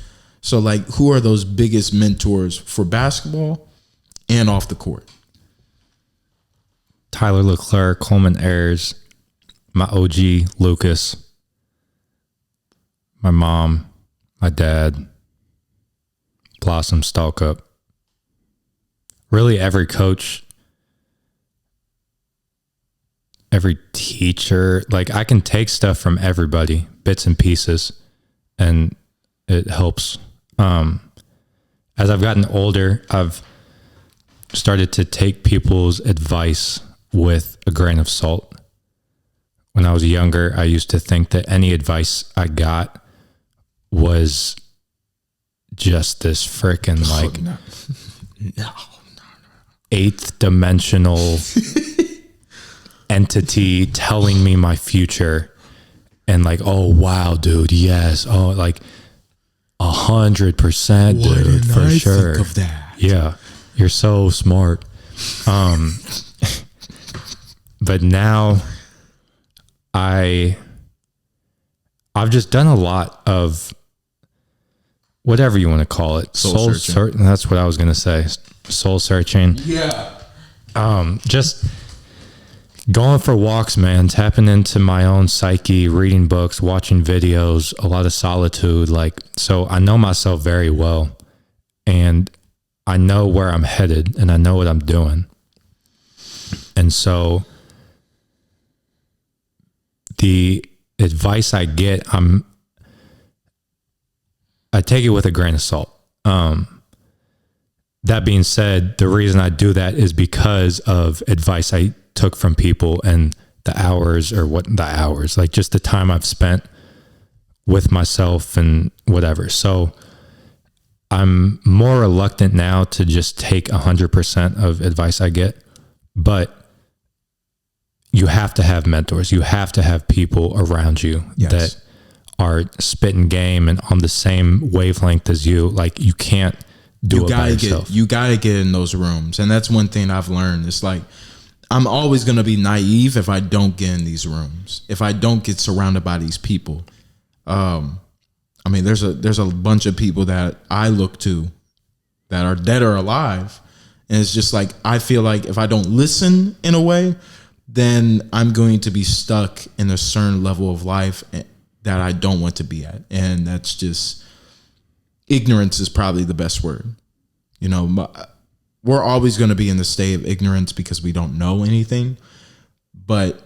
So, like, who are those biggest mentors for basketball and off the court? Tyler LeClaire, Coleman Ayers, my OG, Lucas, my mom, my dad, Blossom Stalkup. Really every coach, every teacher, like I can take stuff from everybody, bits and pieces, and it helps. As I've gotten older, I've started to take people's advice with a grain of salt. When I was younger, I used to think that any advice I got was just this freaking like eighth dimensional entity telling me my future, and like, oh wow, dude, yes, oh like 100%, dude, for sure. Think of that? Yeah, you're so smart. But now I've just done a lot of whatever you want to call it. Soul searching. That's what I was going to say. Soul searching. Yeah. Just going for walks, man, tapping into my own psyche, reading books, watching videos, a lot of solitude. Like, so I know myself very well, and I know where I'm headed, and I know what I'm doing. And so the advice I get, I take it with a grain of salt. That being said, the reason I do that is because of advice I took from people and like just the time I've spent with myself and whatever. So I'm more reluctant now to just take 100% of advice I get, but you have to have mentors. You have to have people around you that are spitting game and on the same wavelength as you. Like, you can't do it by yourself. You gotta get in those rooms. And that's one thing I've learned. It's like, I'm always going to be naive if I don't get in these rooms, if I don't get surrounded by these people. I mean, there's a bunch of people that I look to that are dead or alive. And it's just like, I feel like if I don't listen in a way, then I'm going to be stuck in a certain level of life that I don't want to be at. And that's just, ignorance is probably the best word. You know, we're always going to be in the state of ignorance because we don't know anything. But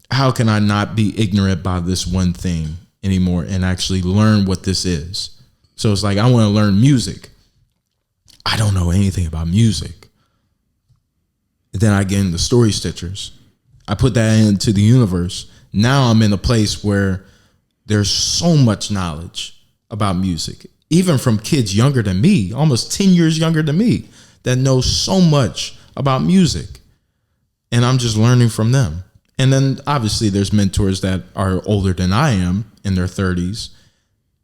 how can I not be ignorant by this one thing anymore and actually learn what this is? So it's like, I want to learn music. I don't know anything about music. Then I get into story stitchers. I put that into the universe. Now I'm in a place where there's so much knowledge about music, even from kids younger than me, almost 10 years younger than me, that know so much about music. And I'm just learning from them. And then obviously there's mentors that are older than I am, in their 30s,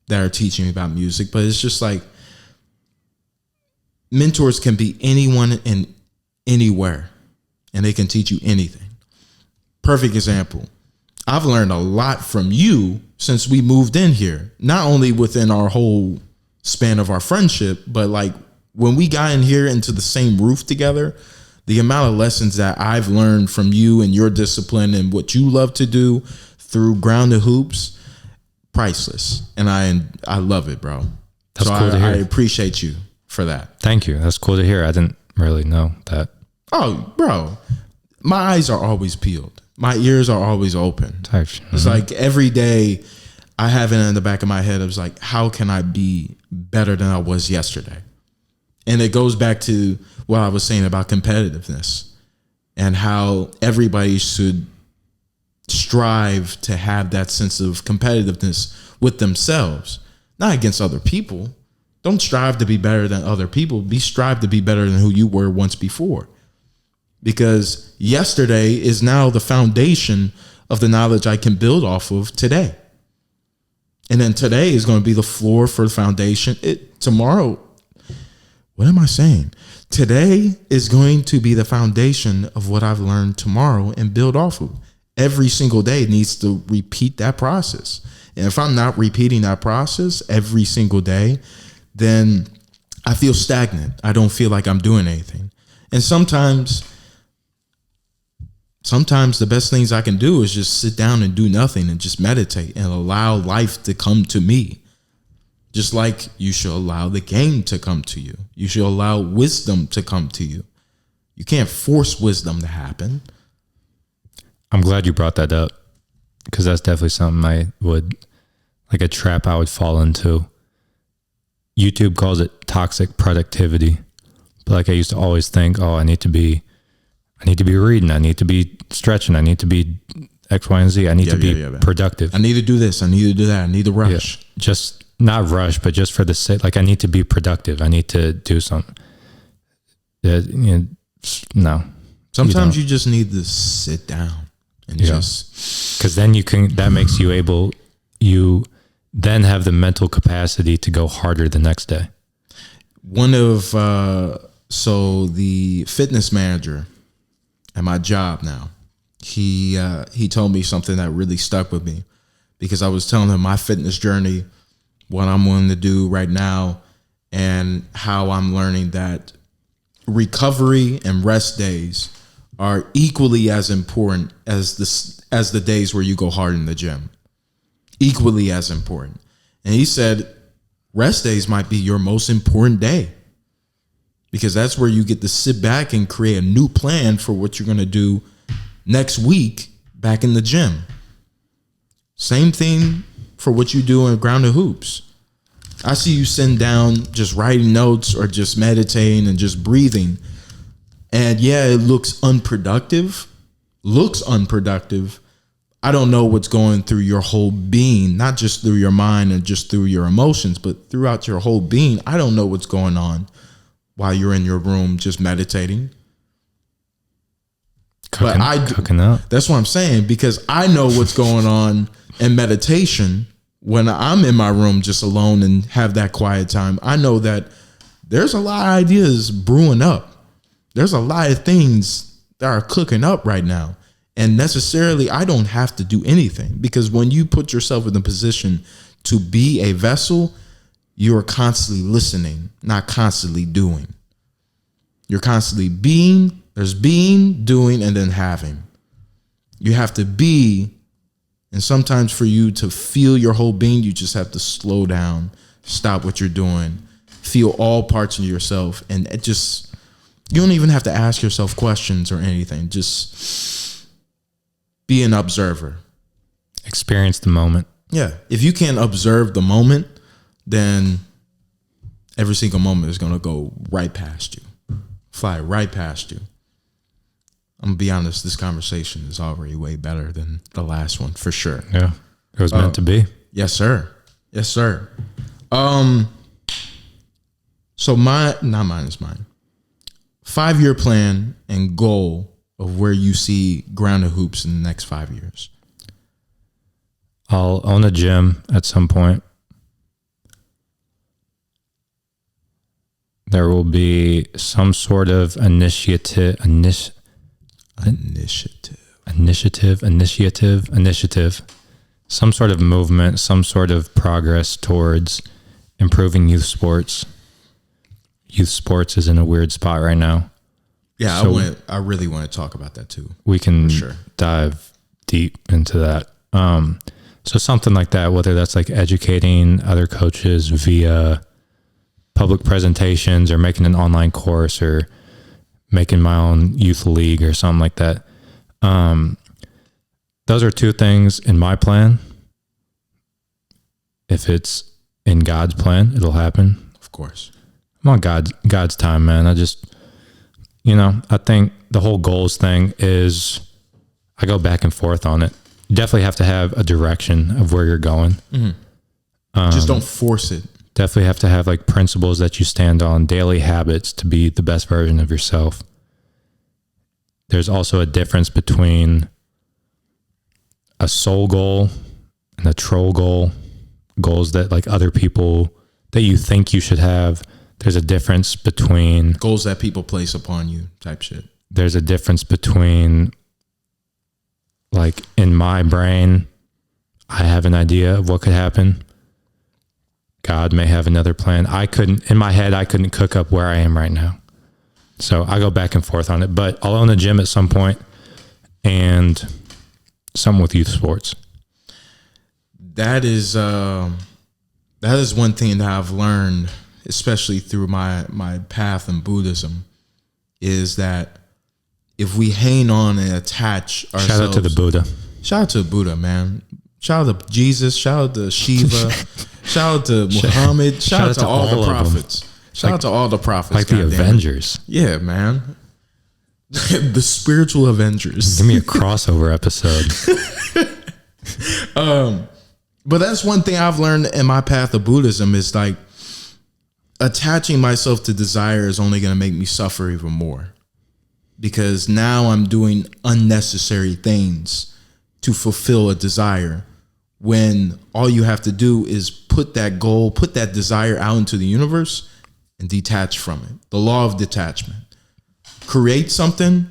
that are teaching me about music. But it's just like, mentors can be anyone and anywhere, and they can teach you anything. Perfect example. I've learned a lot from you since we moved in here, not only within our whole span of our friendship, but like when we got in here into the same roof together, the amount of lessons that I've learned from you and your discipline and what you love to do through Grounded Hoops, priceless. And I love it, bro. That's cool to hear. I appreciate you for that. Thank you. That's cool to hear. I didn't really know that. Oh, bro, my eyes are always peeled. My ears are always open. It's like every day I have it in the back of my head. It was like, how can I be better than I was yesterday? And it goes back to what I was saying about competitiveness and how everybody should strive to have that sense of competitiveness with themselves, not against other people. Don't strive to be better than other people. Strive to be better than who you were once before. Because yesterday is now the foundation of the knowledge I can build off of today. And then today is going to be the floor for the foundation. Tomorrow, what am I saying? Today is going to be the foundation of what I've learned tomorrow and build off of. Every single day needs to repeat that process. And if I'm not repeating that process every single day, then I feel stagnant. I don't feel like I'm doing anything. And sometimes the best things I can do is just sit down and do nothing and just meditate and allow life to come to me. Just like you should allow the game to come to you. You should allow wisdom to come to you. You can't force wisdom to happen. I'm glad you brought that up, because that's definitely something I would, like a trap I would fall into. YouTube calls it toxic productivity. But like I used to always think, I need to be reading. I need to be stretching. I need to be X, Y, and Z. I need to be productive. I need to do this. I need to do that. I need to rush. Yeah. Just not rush, but just for the sake, like I need to be productive. I need to do something. No. Sometimes you just need to sit down and just. Because then that makes you able, you then have the mental capacity to go harder the next day. So the fitness manager at my job now, he told me something that really stuck with me, because I was telling him my fitness journey, what I'm willing to do right now, and how I'm learning that recovery and rest days are equally as important as the days where you go hard in the gym. Equally as important. And he said, rest days might be your most important day, because that's where you get to sit back and create a new plan for what you're going to do next week back in the gym. Same thing for what you do in Grounded Hoops. I see you sitting down just writing notes or just meditating and just breathing. And yeah, it looks unproductive. I don't know what's going through your whole being, not just through your mind and just through your emotions, but throughout your whole being. I don't know what's going on while you're in your room just meditating. Cooking up. That's what I'm saying, because I know what's going on in meditation when I'm in my room just alone and have that quiet time. I know that there's a lot of ideas brewing up. There's a lot of things that are cooking up right now. And necessarily, I don't have to do anything, because when you put yourself in the position to be a vessel, you are constantly listening, not constantly doing. You're constantly being. There's being, doing, and then having. You have to be. And sometimes for you to feel your whole being, you just have to slow down, stop what you're doing, feel all parts of yourself. And it just, you don't even have to ask yourself questions or anything. Just be an observer. Experience the moment. Yeah. If you can't observe the moment, then every single moment is going to go right past you, fly right past you. I'm going to be honest, this conversation is already way better than the last one, for sure. Yeah. It was meant to be. Yes, sir. Yes, sir. So not mine is mine. 5-year plan and goal of where you see Grounded Hoops in the next 5 years. I'll own a gym at some point. There will be some sort of initiative, some sort of movement, some sort of progress towards improving youth sports. Youth sports is in a weird spot right now. Yeah, So I really want to talk about that too. we can sure. dive deep into that. So something like that, whether that's like educating other coaches via public presentations or making an online course or making my own youth league or something like that. Those are two things in my plan. If it's in God's plan, it'll happen. Of course. I'm on God's time, man. I think the whole goals thing is, I go back and forth on it. You definitely have to have a direction of where you're going. Mm-hmm. Just don't force it. Definitely have to have like principles that you stand on, daily habits to be the best version of yourself. There's also a difference between a soul goal and a troll goal, goals that like other people that you think you should have. There's a difference between goals that people place upon you type shit. There's a difference between, like, in my brain, I have an idea of what could happen. God may have another plan. In my head, I couldn't cook up where I am right now. So I go back and forth on it, but I'll own a gym at some point and something with youth sports. That is one thing that I've learned, especially through my path in Buddhism, is that if we hang on and attach ourselves. Shout out to the Buddha. Shout out to Buddha, man. Shout out to Jesus. Shout out to Shiva. Shout out to Muhammad. Shout out to all the prophets. Shout out to all the prophets. Like the Avengers. Yeah, man. The spiritual Avengers. Give me a crossover episode. But that's one thing I've learned in my path of Buddhism is like attaching myself to desire is only going to make me suffer even more, because now I'm doing unnecessary things to fulfill a desire, when all you have to do is put that goal, put that desire out into the universe and detach from it. The law of detachment. Create something,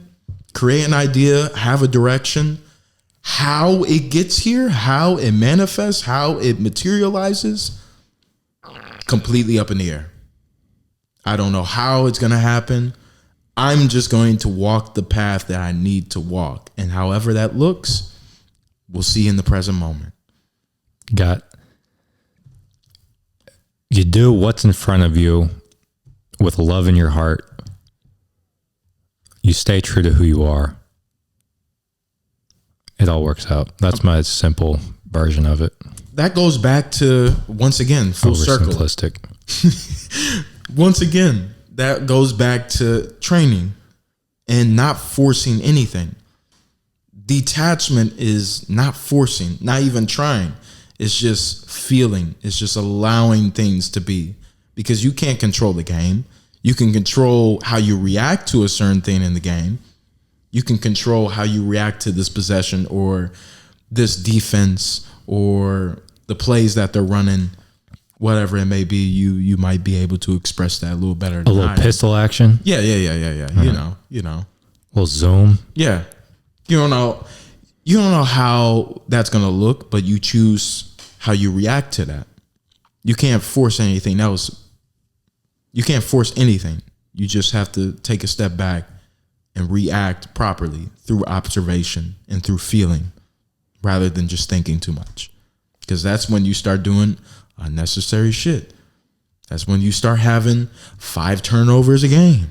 create an idea, have a direction. How it gets here, how it manifests, how it materializes, completely up in the air. I don't know how it's going to happen. I'm just going to walk the path that I need to walk. And however that looks, we'll see in the present moment. You do what's in front of you with love in your heart. You stay true to who you are. It all works out. That's my simple version of it. That goes back to, once again, full circle. Simplistic. Once again, that goes back to training and not forcing anything. Detachment is not forcing, not even trying. It's just feeling. It's just allowing things to be, because you can't control the game. You can control how you react to a certain thing in the game. You can control how you react to this possession or this defense or the plays that they're running, whatever it may be. You might be able to express that a little better. A little pistol action. Yeah. Uh-huh. You know. A little zoom. Yeah. You don't know how that's going to look, but you choose how you react to that. You can't force anything else. You can't force anything. You just have to take a step back and react properly through observation and through feeling, rather than just thinking too much. Because that's when you start doing unnecessary shit. That's when you start having 5 turnovers a game.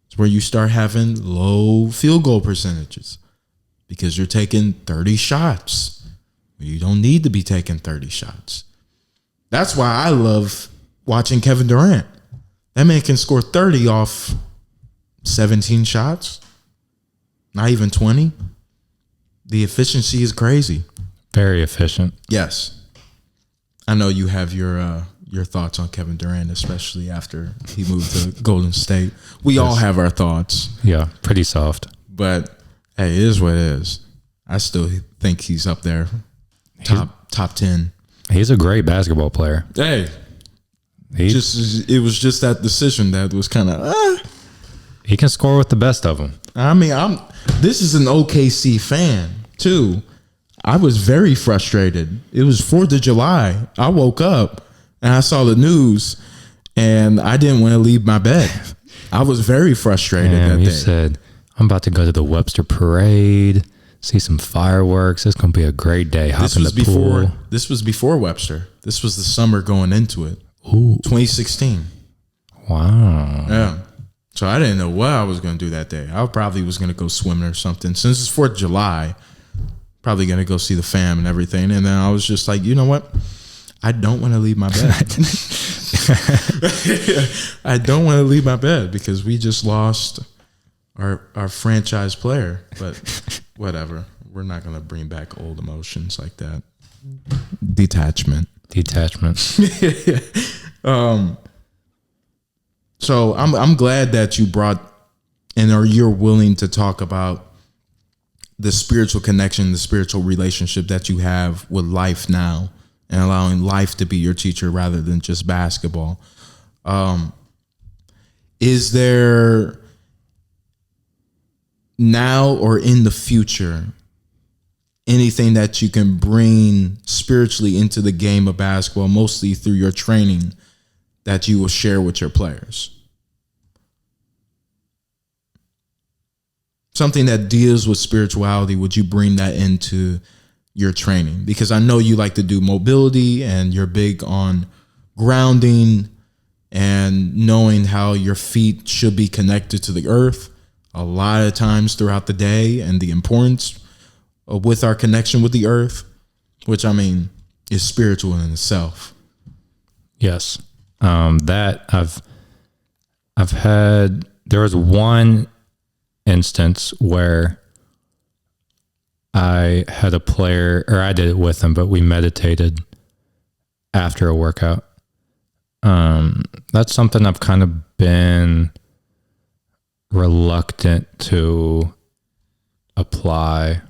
It's where you start having low field goal percentages, because you're taking 30 shots. You don't need to be taking 30 shots. That's why I love watching Kevin Durant. That man can score 30 off 17 shots, not even 20. The efficiency is crazy. Very efficient. Yes. I know you have your thoughts on Kevin Durant, especially after he moved to Golden State. We all have our thoughts. Yeah, pretty soft. But hey, it is what it is. I still think he's up there. Top 10. He's a great basketball player. Hey, It was just that decision that was kind of. He can score with the best of them. I mean, this is an OKC fan too. I was very frustrated. It was 4th of July. I woke up and I saw the news, and I didn't want to leave my bed. I was very frustrated that you day. said, "I'm about to go to the Webster parade, see some fireworks. It's going to be a great day. Hop in the pool." This was before Webster. This was the summer going into it. Ooh, 2016. wow. Yeah. So I didn't know what I was going to do that day. I probably was going to go swimming or something. Since it's 4th of July, probably going to go see the fam and everything. And then I was just like, you know what? I don't want to leave my bed. I don't want to leave my bed because we just lost our franchise player. But whatever. We're not going to bring back old emotions like that. Detachment. So I'm glad that you brought or you're willing to talk about the spiritual connection, the spiritual relationship that you have with life now, and allowing life to be your teacher rather than just basketball. Is there now or in the future anything that you can bring spiritually into the game of basketball, mostly through your training, that you will share with your players? Something that deals with spirituality, would you bring that into your training? Because I know you like to do mobility and you're big on grounding and knowing how your feet should be connected to the earth a lot of times throughout the day, and the importance with our connection with the earth, which I mean is spiritual in itself. Yes. That I've had, there was one instance where I had a player, or I did it with him, but we meditated after a workout. That's something I've kind of been reluctant to apply.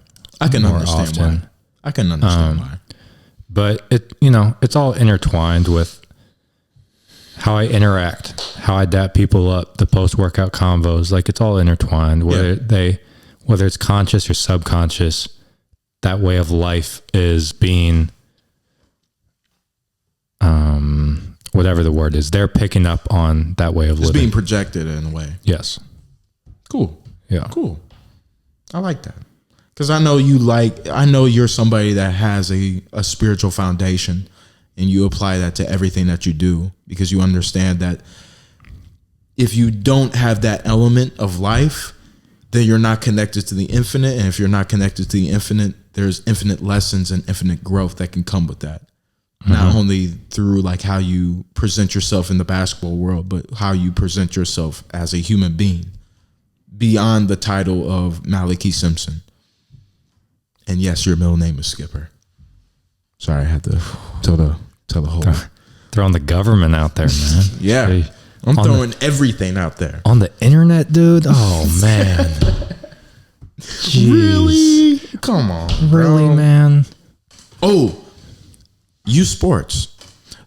I can more understand often. why. I can understand why. But it's all intertwined with how I interact, how I dap people up, the post-workout convos. Like, it's all intertwined. Whether it's conscious or subconscious, that way of life is being, whatever the word is, they're picking up on that way of living. It's being projected in a way. Yes. Cool. Yeah. Cool. I like that. Because I know you're somebody that has a spiritual foundation, and you apply that to everything that you do, because you understand that if you don't have that element of life, then you're not connected to the infinite. And if you're not connected to the infinite, there's infinite lessons and infinite growth that can come with that. Mm-hmm. Not only through like how you present yourself in the basketball world, but how you present yourself as a human being beyond the title of Malachy Simpson. And yes, your middle name is Skipper. Sorry, I had to tell the whole. Throwing the government out there, man. Yeah. Hey, I'm throwing everything out there. On the internet, dude? Oh, man. Jeez. Really? Come on. Really, bro. man? Oh, U Sports.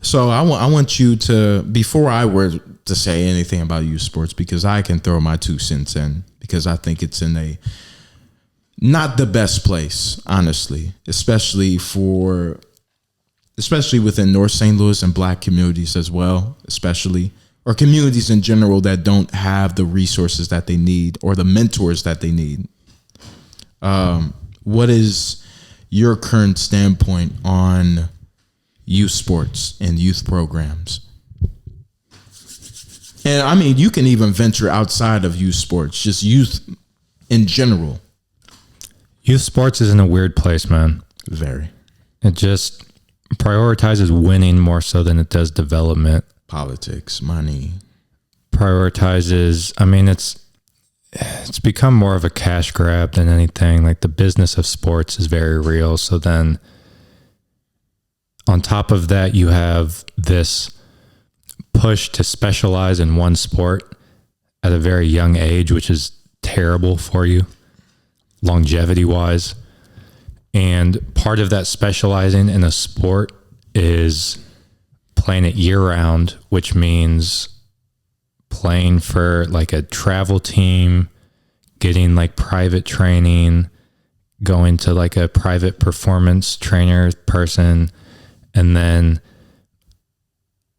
So I want you to, before I were to say anything about U Sports, because I can throw my 2 cents in, because I think it's in a not the best place, honestly, especially within North St. Louis and Black communities as well, or communities in general that don't have the resources that they need or the mentors that they need. What is your current standpoint on youth sports and youth programs? And I mean, you can even venture outside of youth sports, just youth in general. Youth sports is in a weird place, man. Very. It just prioritizes winning more so than it does development. Politics, money. Prioritizes, I mean, it's become more of a cash grab than anything. Like, the business of sports is very real. So then on top of that, you have this push to specialize in one sport at a very young age, which is terrible for you longevity wise. And part of that specializing in a sport is playing it year round, which means playing for like a travel team, getting like private training, going to like a private performance trainer person, and then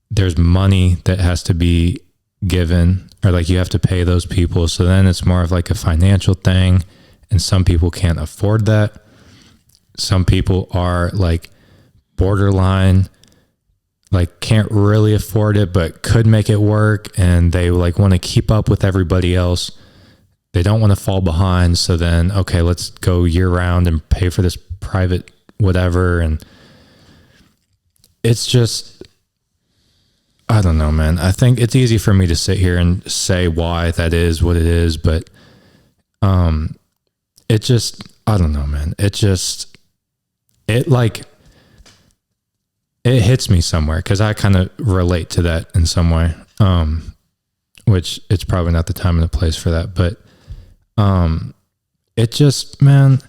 there's money that has to be given, or like you have to pay those people. So then it's more of like a financial thing, and some people can't afford that. Some people are like borderline, like can't really afford it, but could make it work. And they like want to keep up with everybody else. They don't want to fall behind. So then, okay, let's go year round and pay for this private whatever. And it's just, I don't know, man. I think it's easy for me to sit here and say why that is what it is, but it just, I don't know, man. It hits me somewhere because I kind of relate to that in some way, which it's probably not the time and the place for that, but it just, man.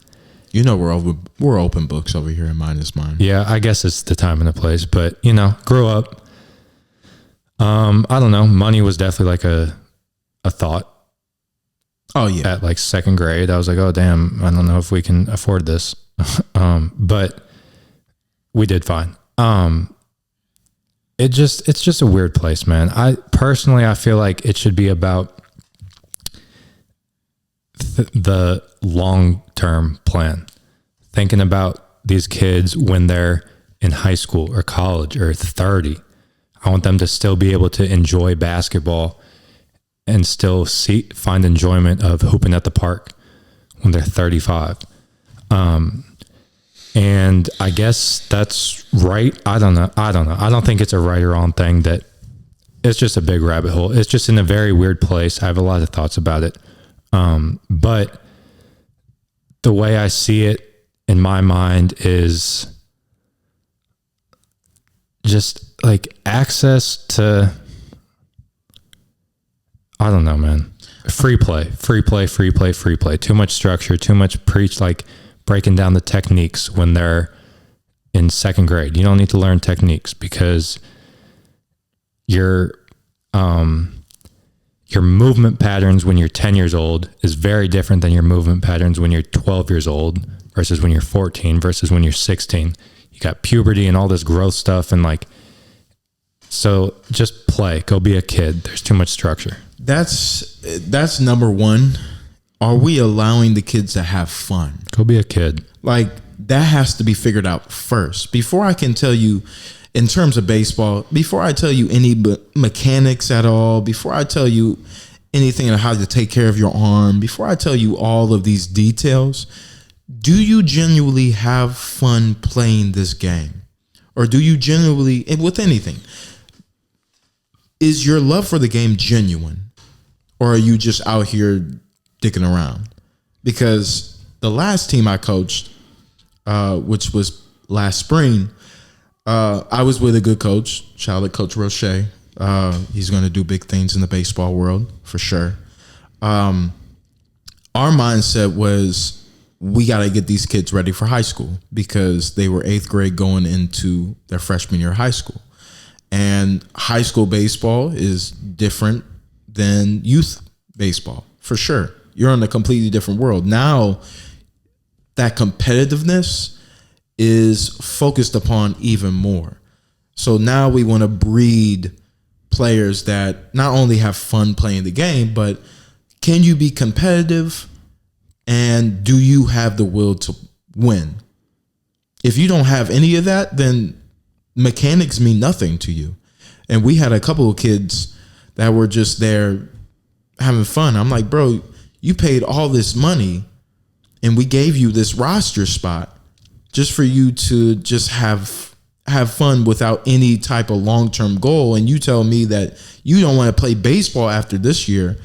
You know, we're open books over here in Mine is Mine. Yeah, I guess it's the time and the place, but you know, grew up. I don't know. Money was definitely like a thought. Oh yeah. At like second grade, I was like, oh damn, I don't know if we can afford this. But we did fine. It's just a weird place, man. I feel like it should be about the long-term plan, thinking about these kids when they're in high school or college or 30. I want them to still be able to enjoy basketball and still find enjoyment of hooping at the park when they're 35. And I guess that's right. I don't know. I don't think it's a right or wrong thing. That it's just a big rabbit hole. It's just in a very weird place. I have a lot of thoughts about it. But the way I see it in my mind is just like access to, I don't know, man. Free play. Too much structure, too much preach, like breaking down the techniques when they're in second grade. You don't need to learn techniques because your movement patterns when you're 10 years old is very different than your movement patterns when you're 12 years old versus when you're 14 versus when you're 16. You got puberty and all this growth stuff, and like, so just play, go be a kid. There's too much structure. That's number one. Are we allowing the kids to have fun? Go be a kid. Like, that has to be figured out first before I can tell you in terms of baseball, before I tell you any mechanics at all, before I tell you anything on how to take care of your arm, before I tell you all of these details, do you genuinely have fun playing this game? Or do you genuinely, with anything, is your love for the game genuine? Or are you just out here dicking around? Because the last team I coached, which was last spring, I was with a good coach. Shout out Coach Roche. He's going to do big things in the baseball world for sure. Our mindset was we got to get these kids ready for high school because they were 8th grade going into their freshman year of high school. And high school baseball is different than youth baseball for sure. You're in a completely different world. Now that competitiveness is focused upon even more. So now we want to breed players that not only have fun playing the game, but can you be competitive and do you have the will to win? If you don't have any of that, then mechanics mean nothing to you. And we had a couple of kids that were just there having fun. I'm like, bro, you paid all this money and we gave you this roster spot just for you to just have fun without any type of long-term goal. And you tell me that you don't want to play baseball after this year.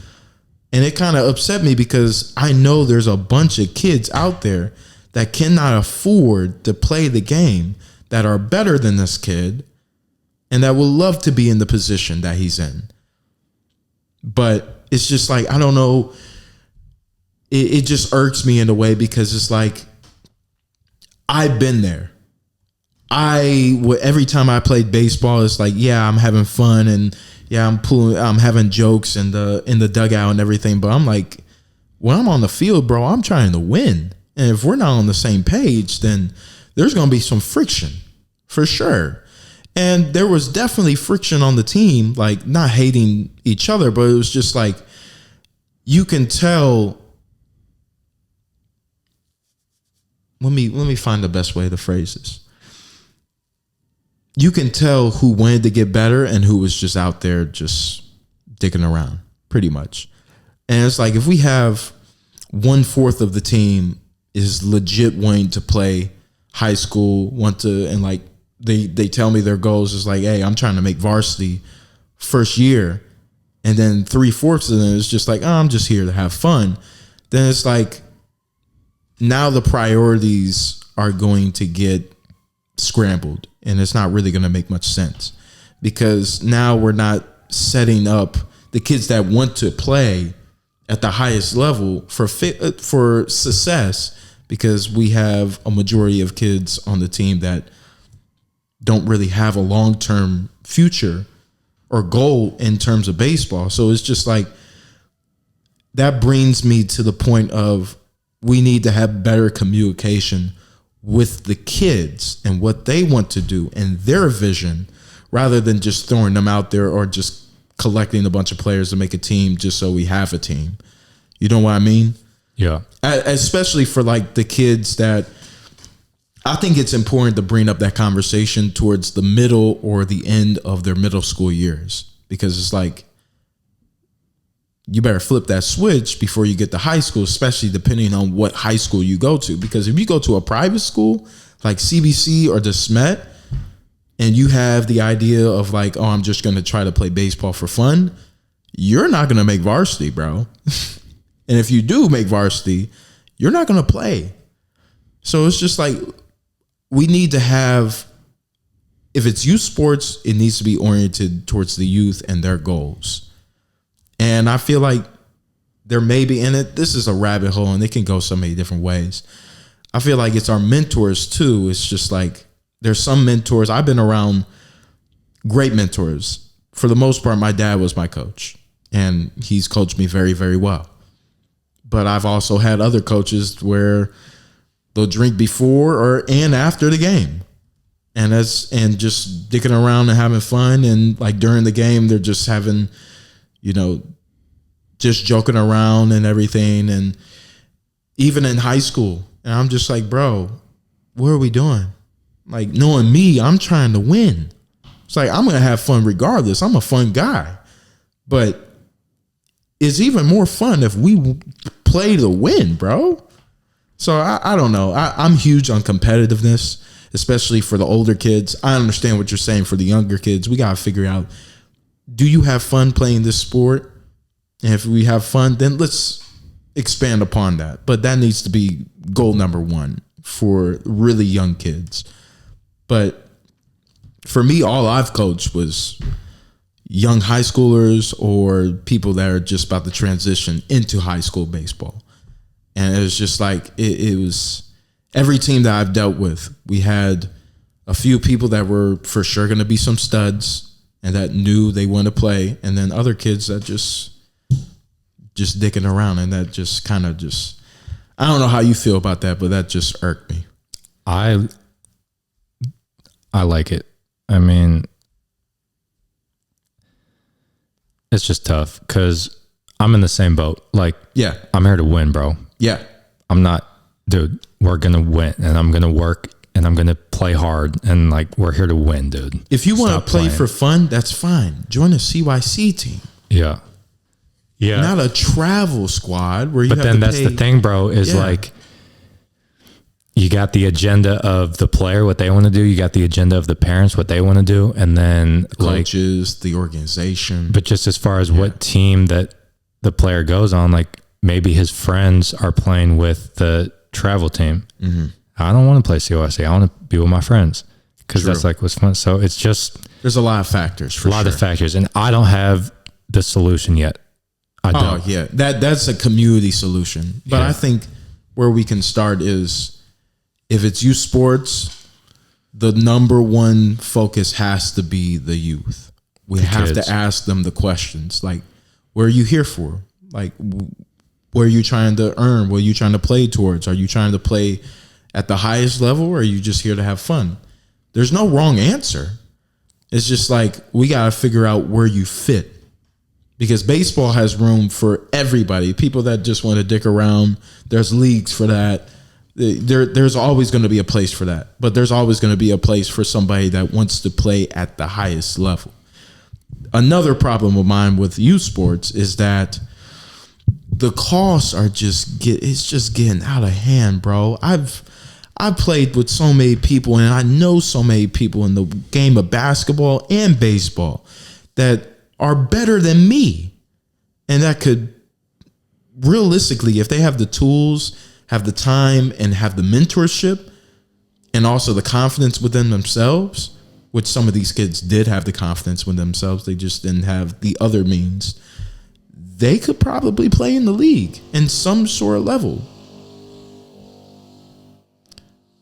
And it kind of upset me because I know there's a bunch of kids out there that cannot afford to play the game that are better than this kid and that will love to be in the position that he's in. But it's just like, I don't know. It just irks me in a way because it's like, I've been there. every time I played baseball, it's like, yeah, I'm having fun and yeah, I'm having jokes in the dugout and everything. But I'm like, when I'm on the field, bro, I'm trying to win. And if we're not on the same page, then there's going to be some friction for sure. And there was definitely friction on the team, like not hating each other, but it was just like, you can tell. Let me find the best way to phrase this. You can tell who wanted to get better and who was just out there just dicking around, pretty much. And it's like, if we have 1/4 of the team is legit wanting to play high school, and like they tell me their goals is like, hey, I'm trying to make varsity first year. And then 3/4 of them is just like, oh, I'm just here to have fun. Then it's like, now the priorities are going to get scrambled and it's not really going to make much sense, because now we're not setting up the kids that want to play at the highest level for success, because we have a majority of kids on the team that don't really have a long-term future or goal in terms of baseball. So it's just like, that brings me to the point of, we need to have better communication with the kids and what they want to do and their vision, rather than just throwing them out there or just collecting a bunch of players to make a team just so we have a team. You know what I mean? Yeah. Especially for like the kids that, I think it's important to bring up that conversation towards the middle or the end of their middle school years, because it's like, you better flip that switch before you get to high school, especially depending on what high school you go to. Because if you go to a private school like CBC or DeSmet, and you have the idea of like, oh, I'm just going to try to play baseball for fun, you're not going to make varsity, bro. And if you do make varsity, you're not going to play. So it's just like, we need to have, if it's youth sports, it needs to be oriented towards the youth and their goals. And I feel like there may be in it, this is a rabbit hole and it can go so many different ways. I feel like it's our mentors too. It's just like, there's some mentors. I've been around great mentors. For the most part, my dad was my coach and he's coached me very, very well. But I've also had other coaches where they'll drink before and after the game. And just dicking around and having fun. And like during the game, they're just having, just joking around and everything. And even in high school, and I'm just like, bro, what are we doing? Like, knowing me, I'm trying to win. It's like, I'm going to have fun regardless. I'm a fun guy. But it's even more fun if we play to win, bro. So I don't know. I'm huge on competitiveness, especially for the older kids. I understand what you're saying for the younger kids. We got to figure out, do you have fun playing this sport? And if we have fun, then let's expand upon that. But that needs to be goal number one for really young kids. But for me, all I've coached was young high schoolers or people that are just about to transition into high school baseball. And it was just like, it was every team that I've dealt with, we had a few people that were for sure going to be some studs and that knew they want to play. And then other kids that just dicking around, and that just kind of I don't know how you feel about that, but that just irked me. I like it. I mean, it's just tough because I'm in the same boat. Like, yeah, I'm here to win, bro. Yeah. I'm not, dude, we're going to win and I'm going to work and I'm going to play hard and like, we're here to win, dude. If you want to play for fun, that's fine. Join a CYC team. Yeah. Yeah. Not a travel squad where you have to pay. But then that's the thing, bro, is like, you got the agenda of the player, what they want to do. You got the agenda of the parents, what they want to do. And then the coaches, the organization. But just as far as what team that the player goes on, like maybe his friends are playing with the travel team. Mm-hmm. I don't want to play COSC. I want to be with my friends because that's like what's fun. So it's just, there's a lot of factors for sure. A lot of factors. And I don't have the solution yet. I don't. Oh yeah. That's a community solution. But I think where we can start is, if it's youth sports, the number one focus has to be the youth. We have kids. to ask them the questions like, what are you here for? Like, what are you trying to earn? What are you trying to play towards? Are you trying to play at the highest level, or are you just here to have fun? There's no wrong answer. It's just like, we got to figure out where you fit, because baseball has room for everybody. People that just want to dick around, there's leagues for that. There's always going to be a place for that, but there's always going to be a place for somebody that wants to play at the highest level. Another problem of mine with youth sports is that the costs are it's just getting out of hand, bro. I've played with so many people, and I know so many people in the game of basketball and baseball that are better than me, and that could realistically, if they have the tools, have the time, and have the mentorship, and also the confidence within themselves, which some of these kids did have the confidence within themselves, they just didn't have the other means, they could probably play in the league in some sort of level.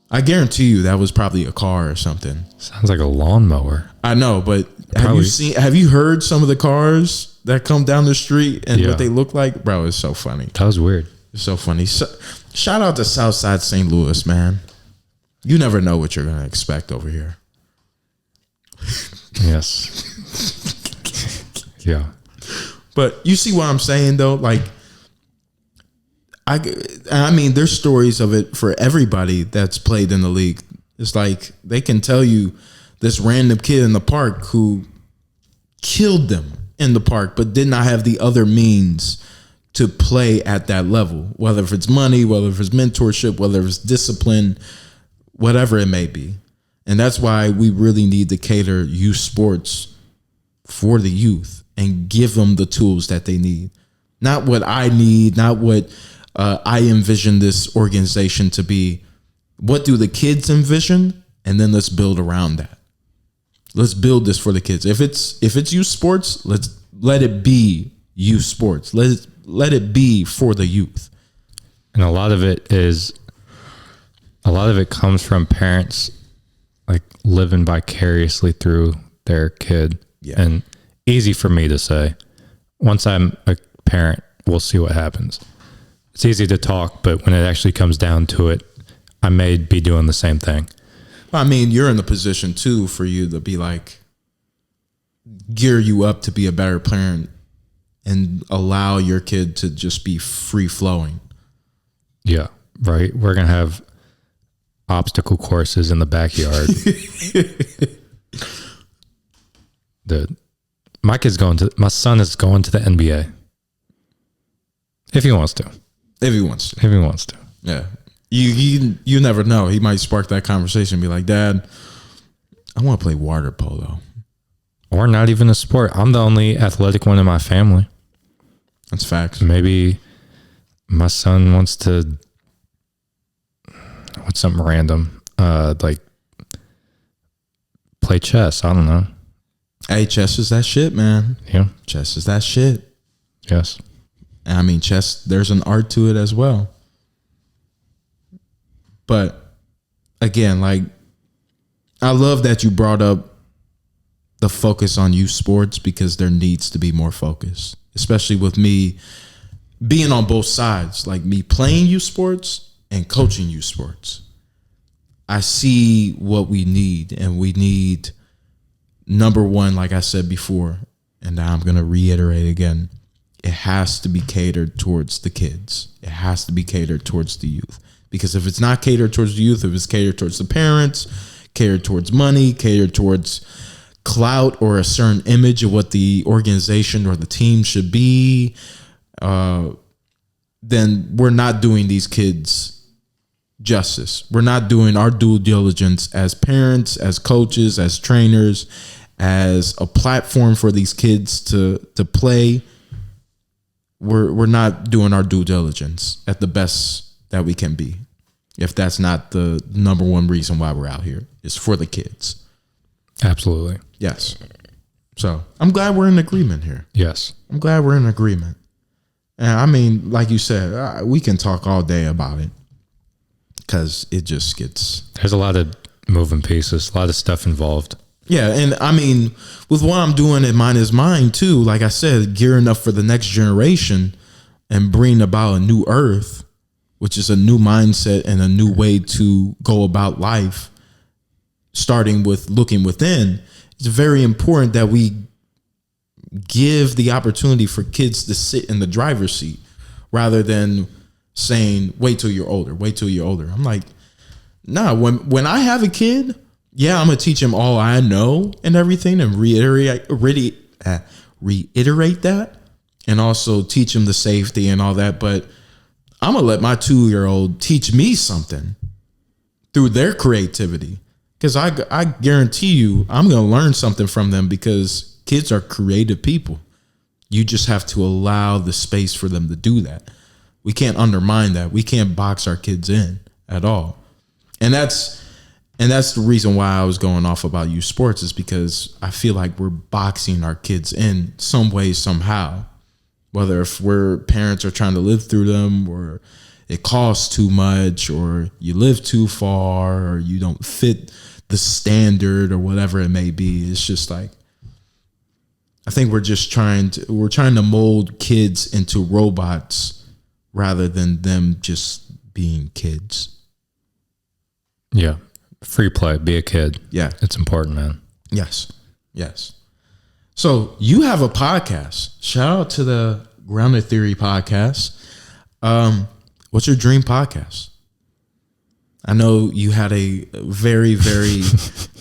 I guarantee you that was probably a car or something. Sounds like a lawnmower. I know, but Probably. have you heard some of the cars that come down the street and Yeah. what they look like? Bro, it's so funny. That was weird. It's so funny. So, shout out to Southside St. Louis, man. You never know what you're going to expect over here. Yes. Yeah. But you see what I'm saying, though? Like, I mean, there's stories of it for everybody that's played in the league. It's like they can tell you this random kid in the park who killed them in the park, but did not have the other means to play at that level, whether if it's money, whether if it's mentorship, whether it's discipline, whatever it may be. And that's why we really need to cater youth sports for the youth and give them the tools that they need. Not what I need, not what I envision this organization to be. What do the kids envision? And then let's build around that. Let's build this for the kids. If it's youth sports, let it be youth sports. Let it be for the youth. And a lot of it comes from parents like living vicariously through their kid. Yeah. And easy for me to say. Once I'm a parent, we'll see what happens. It's easy to talk, but when it actually comes down to it, I may be doing the same thing. I mean, you're in the position too for you to be like, gear you up to be a better parent and allow your kid to just be free flowing. Yeah, right. We're going to have obstacle courses in the backyard. My son is going to the NBA. If he wants to. If he wants to. Yeah. You never know. He might spark that conversation and be like, Dad, I want to play water polo. Or not even a sport. I'm the only athletic one in my family. That's facts. Maybe my son wants to, what's something random? Like play chess. I don't know. Hey, chess is that shit, man. Yeah. Chess is that shit. Yes. I mean, chess, there's an art to it as well. But again, like, I love that you brought up the focus on youth sports, because there needs to be more focus, especially with me being on both sides, like me playing youth sports and coaching youth sports. I see what we need, and we need, number one, like I said before, and now I'm going to reiterate again, it has to be catered towards the kids. It has to be catered towards the youth. Because if it's not catered towards the youth, if it's catered towards the parents, catered towards money, catered towards clout or a certain image of what the organization or the team should be, then we're not doing these kids justice. We're not doing our due diligence as parents, as coaches, as trainers, as a platform for these kids to play. We're not doing our due diligence at the best that we can be. If that's not the number one reason why we're out here, it's for the kids. Absolutely. Yes. So I'm glad we're in agreement here. Yes. I'm glad we're in agreement. And I mean, like you said, we can talk all day about it, because it just gets. There's a lot of moving pieces, a lot of stuff involved. Yeah, and I mean, with what I'm doing at Mine is Mine too, like I said, gearing up for the next generation and bringing about a new earth, which is a new mindset and a new way to go about life, starting with looking within. It's very important that we give the opportunity for kids to sit in the driver's seat rather than saying, wait till you're older, wait till you're older. I'm like, nah, when I have a kid, yeah, I'm going to teach him all I know and everything and reiterate that and also teach him the safety and all that. But I'm going to let my 2-year-old teach me something through their creativity, because I guarantee you I'm going to learn something from them, because kids are creative people. You just have to allow the space for them to do that. We can't undermine that. We can't box our kids in at all. And that's the reason why I was going off about youth sports, is because I feel like we're boxing our kids in some way, somehow, whether if we're parents are trying to live through them, or it costs too much, or you live too far, or you don't fit the standard, or whatever it may be. It's just like, I think we're trying to mold kids into robots rather than them just being kids. Yeah. Free play, be a kid. Yeah. It's important, man. Yes. So you have a podcast. Shout out to the Grounded Theory podcast. What's your dream podcast? I know you had a very, very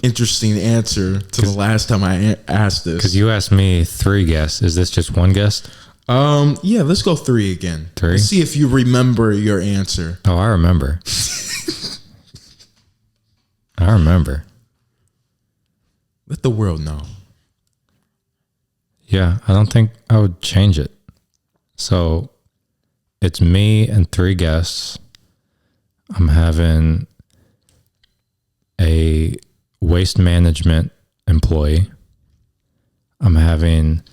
interesting answer to the last time I asked this. Because you asked me 3 guests. Is this just 1 guest? Yeah, let's go 3 again. 3? Let's see if you remember your answer. Oh, I remember. I remember. Let the world know. Yeah, I don't think I would change it. So it's me and 3 guests. I'm having a waste management employee. I'm having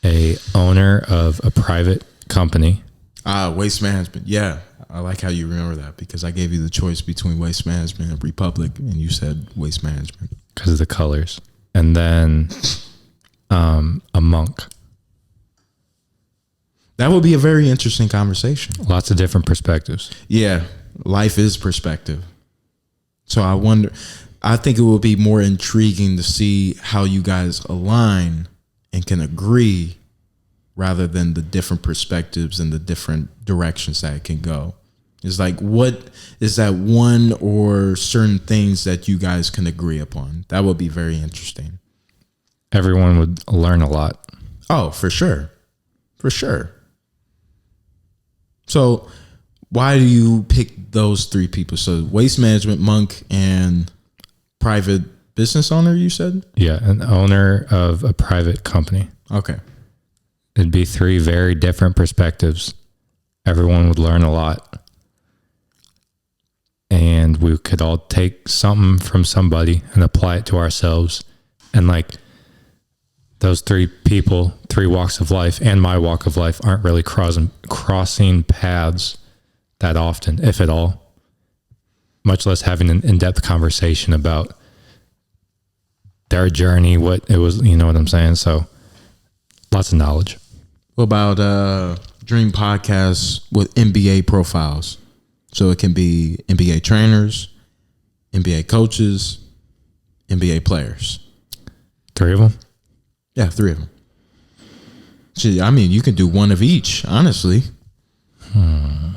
a owner of a private company. Waste management. Yeah. I like how you remember that, because I gave you the choice between Waste Management and Republic, and you said Waste Management. Because of the colors. And then a monk. That would be a very interesting conversation. Lots of different perspectives. Yeah. Life is perspective. So I think it will be more intriguing to see how you guys align and can agree, rather than the different perspectives and the different directions that it can go. It's like, what is that one or certain things that you guys can agree upon? That would be very interesting. Everyone would learn a lot. Oh, for sure. For sure. So why do you pick those 3 people? So waste management, monk, and private business owner, you said? Yeah, an owner of a private company. Okay. It'd be 3 very different perspectives. Everyone would learn a lot. And we could all take something from somebody and apply it to ourselves. And like those 3 people, 3 walks of life, and my walk of life aren't really crossing paths that often, if at all. Much less having an in-depth conversation about their journey, what it was, you know what I'm saying? So lots of knowledge. What about dream podcasts with NBA profiles? So it can be NBA trainers, NBA coaches, NBA players. 3 of them? Yeah, 3 of them. Gee, I mean, you can do one of each, honestly. I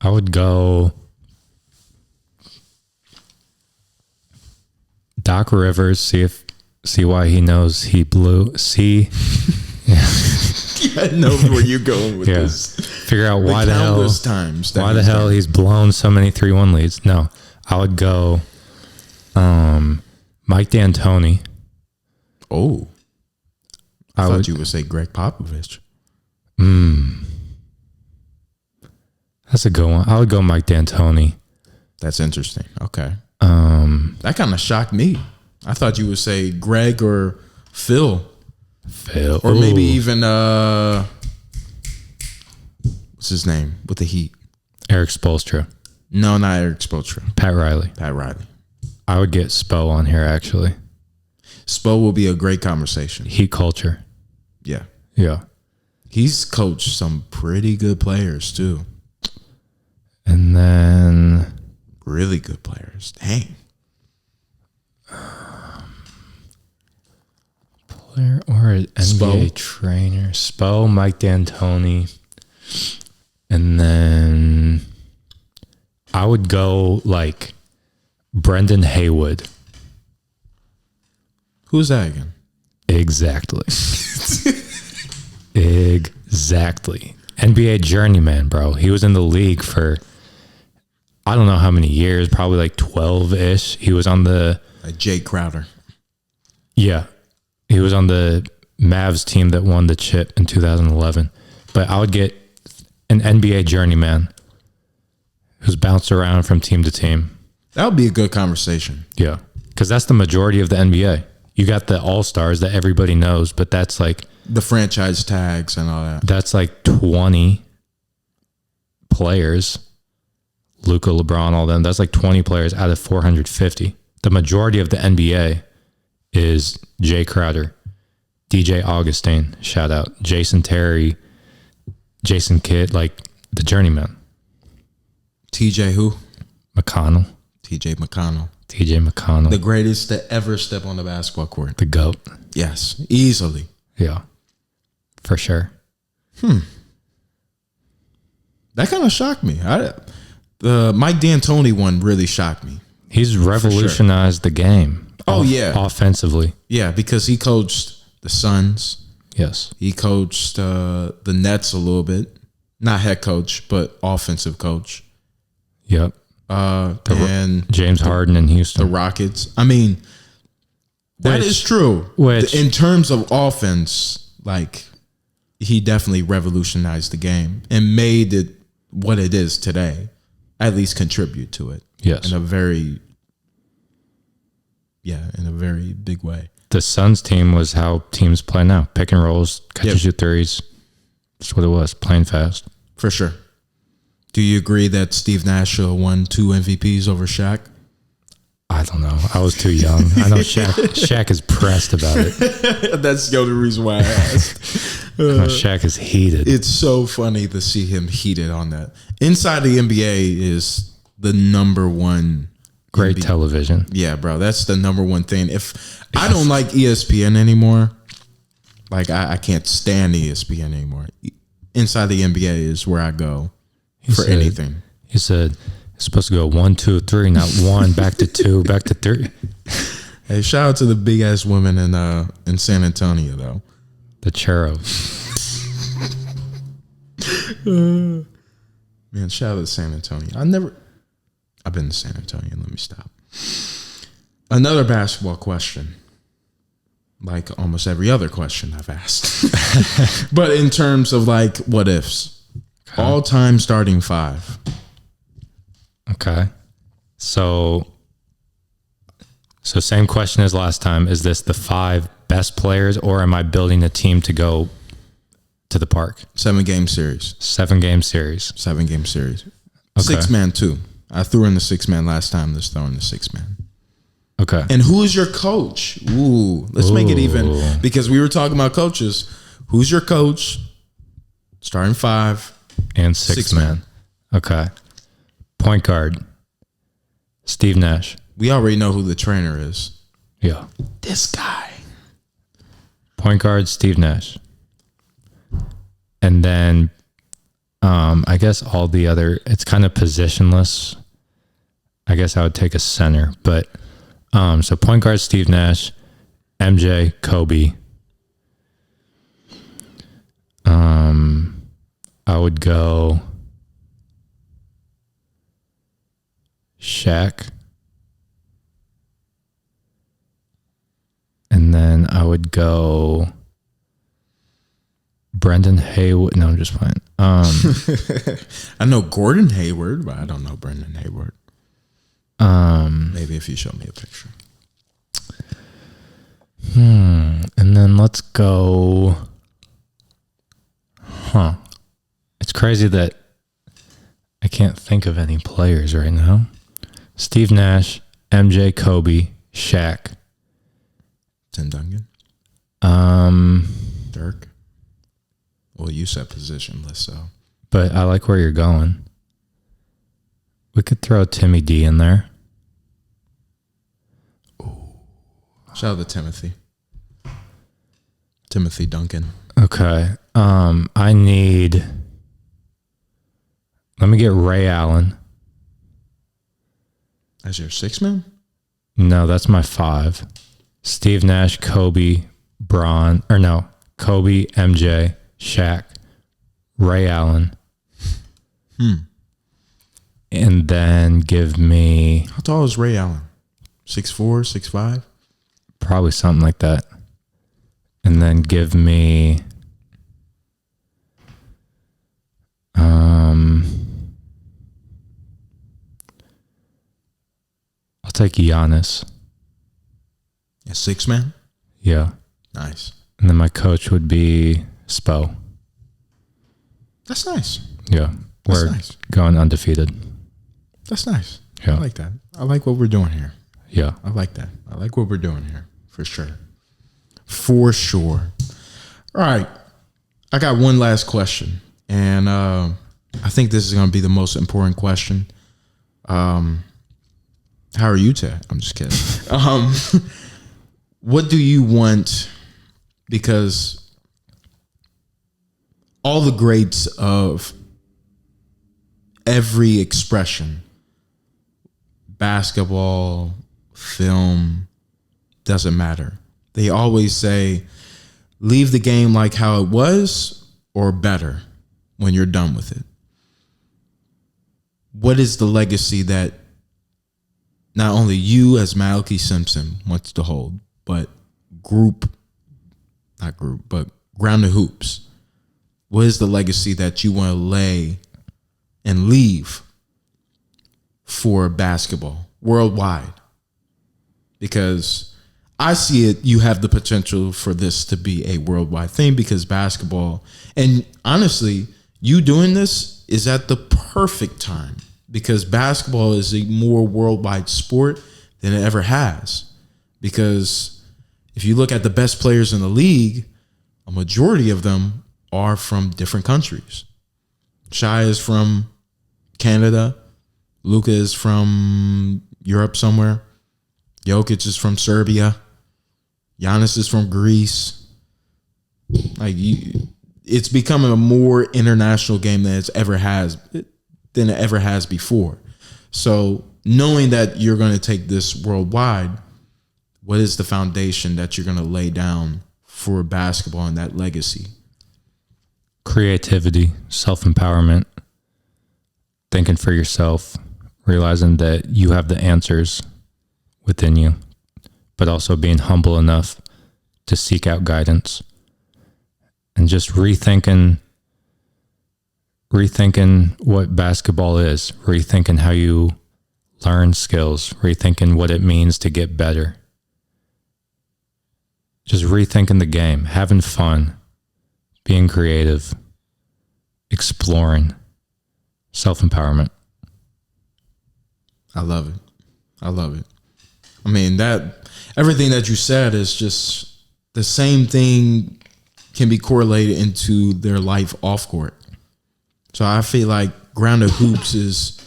would go Doc Rivers, see why he knows he blew. I know where you're going with this. Figure out why the hell he's blown so many 3-1 leads. No, I would go Mike D'Antoni. Oh, I thought you would say Greg Popovich. That's a good one. I would go Mike D'Antoni. That's interesting. Okay. That kind of shocked me. I thought you would say Greg or Phil. Or maybe even what's his name with the Heat? Eric Spoelstra. No, not Eric Spoelstra. Pat Riley. Pat Riley. I would get Spo on here, actually. Spo will be a great conversation. Heat culture. Yeah. Yeah. He's coached some pretty good players, too. And then... Really good players. Dang. Player or an NBA Spo. trainer. Spo, Mike D'Antoni. And then I would go like Brendan Haywood. Who's that again? Exactly. Exactly. NBA journeyman, bro. He was in the league for I don't know how many years, probably like 12-ish. He was on the Like Jay Crowder. Yeah. He was on the Mavs team that won the chip in 2011. But I would get an NBA journeyman who's bounced around from team to team. That would be a good conversation. Yeah. Because that's the majority of the NBA. You got the all-stars that everybody knows, but that's like The franchise tags and all that. that's like 20 players. Luka, LeBron, all them. That's like 20 players out of 450. The majority of the NBA is Jay Crowder, DJ Augustine, shout out, Jason Terry, Jason Kidd, like the journeyman. TJ who? McConnell, TJ McConnell. TJ McConnell, The greatest to ever step on the basketball court. the GOAT. Yes, easily. Yeah, for sure. That kind of shocked me. The Mike D'Antoni one really shocked me. He's revolutionized the game. Oh, yeah. Offensively. Yeah, because he coached the Suns. Yes. He coached the Nets a little bit. Not head coach, but offensive coach. Yep. And James Harden in the Houston. Rockets. I mean, that is true. In terms of offense, like, he definitely revolutionized the game and made it what it is today. At least contribute to it. Yes. In a very big way. The Suns team was how teams play now. Pick and rolls, catch and shoot threes. That's what it was, playing fast. For sure. Do you agree that Steve Nash won 2 MVPs over Shaq? I don't know. I was too young. I know Shaq is pressed about it. That's the only reason why I asked. I know Shaq is heated. It's so funny to see him heated on that. Inside the NBA is the number one. Great television. Yeah, bro. That's the number one thing. If I don't like ESPN anymore, like I can't stand ESPN anymore. Inside the NBA is where I go for anything. He said it's supposed to go 1, 2, 3, not 1, back to 2, back to 3. Hey, shout out to the big ass women in San Antonio though. The churros. Man, shout out to San Antonio. I've been to San Antonio. Let me stop. Another basketball question. Like almost every other question I've asked. But in terms of like what ifs. Okay. All time starting 5. Okay. So same question as last time. Is this the 5 best players or am I building a team to go to the park? 7-game series. 7-game series. 7-game series. Okay. 6-man too. I threw in the 6-man last time. Let's throw in the 6-man. Okay. And who is your coach? Ooh, let's make it even. Because we were talking about coaches. Who's your coach? Starting 5. And 6-man. Okay. Point guard. Steve Nash. We already know who the trainer is. Yeah. This guy. Point guard, Steve Nash. And then I guess all the other, it's kind of positionless. I guess I would take a center. But so point guard, Steve Nash, MJ, Kobe. I would go Shaq. And then I would go Brendan Haywood. No, I'm just playing. I know Gordon Hayward, but I don't know Brendan Hayward. Maybe if you show me a picture. And then let's go. It's crazy that I can't think of any players right now. Steve Nash, MJ, Kobe, Shaq. Tim Duncan. Dirk. Well, you said positionless, so. But I like where you're going. We could throw Timmy D in there. Shout out to Timothy. Timothy Duncan. Okay. Let me get Ray Allen. As your 6 man? No, that's my 5. Steve Nash, Kobe, Kobe, MJ, Shaq, Ray Allen. And then give me... How tall is Ray Allen? 6'4", 6'5"? Probably something like that. And then give me... I'll take Giannis. A 6 man? Yeah. Nice. And then my coach would be Spo. That's nice. Yeah. That's We're nice. going undefeated. That's nice. Yeah. I like that. I like what we're doing here. Yeah. I like that. I like what we're doing here. For sure. For sure. All right. I got one last question. And I think this is going to be the most important question. How are you, Ted? I'm just kidding. What do you want? Because all the greats of every expression, basketball, film, doesn't matter. They always say, leave the game like how it was or better when you're done with it. What is the legacy that not only you as Malachy Simpson wants to hold, but Grounded Hoops? What is the legacy that you want to lay and leave for basketball worldwide? Because I see it, you have the potential for this to be a worldwide thing because basketball, and honestly, you doing this is at the perfect time because basketball is a more worldwide sport than it ever has. Because if you look at the best players in the league, a majority of them are from different countries. Shai is from Canada. Luka is from Europe somewhere. Jokic is from Serbia. Giannis is from Greece. It's becoming a more international game than it ever has before. So knowing that you're going to take this worldwide, what is the foundation that you're going to lay down for basketball and that legacy? Creativity, self-empowerment, thinking for yourself, realizing that you have the answers within you, but also being humble enough to seek out guidance and just rethinking what basketball is, rethinking how you learn skills, rethinking what it means to get better. Just rethinking the game, having fun, being creative, exploring, self-empowerment. I love it. I love it. I mean, that everything that you said is just the same thing can be correlated into their life off court. So I feel like Grounded Hoops is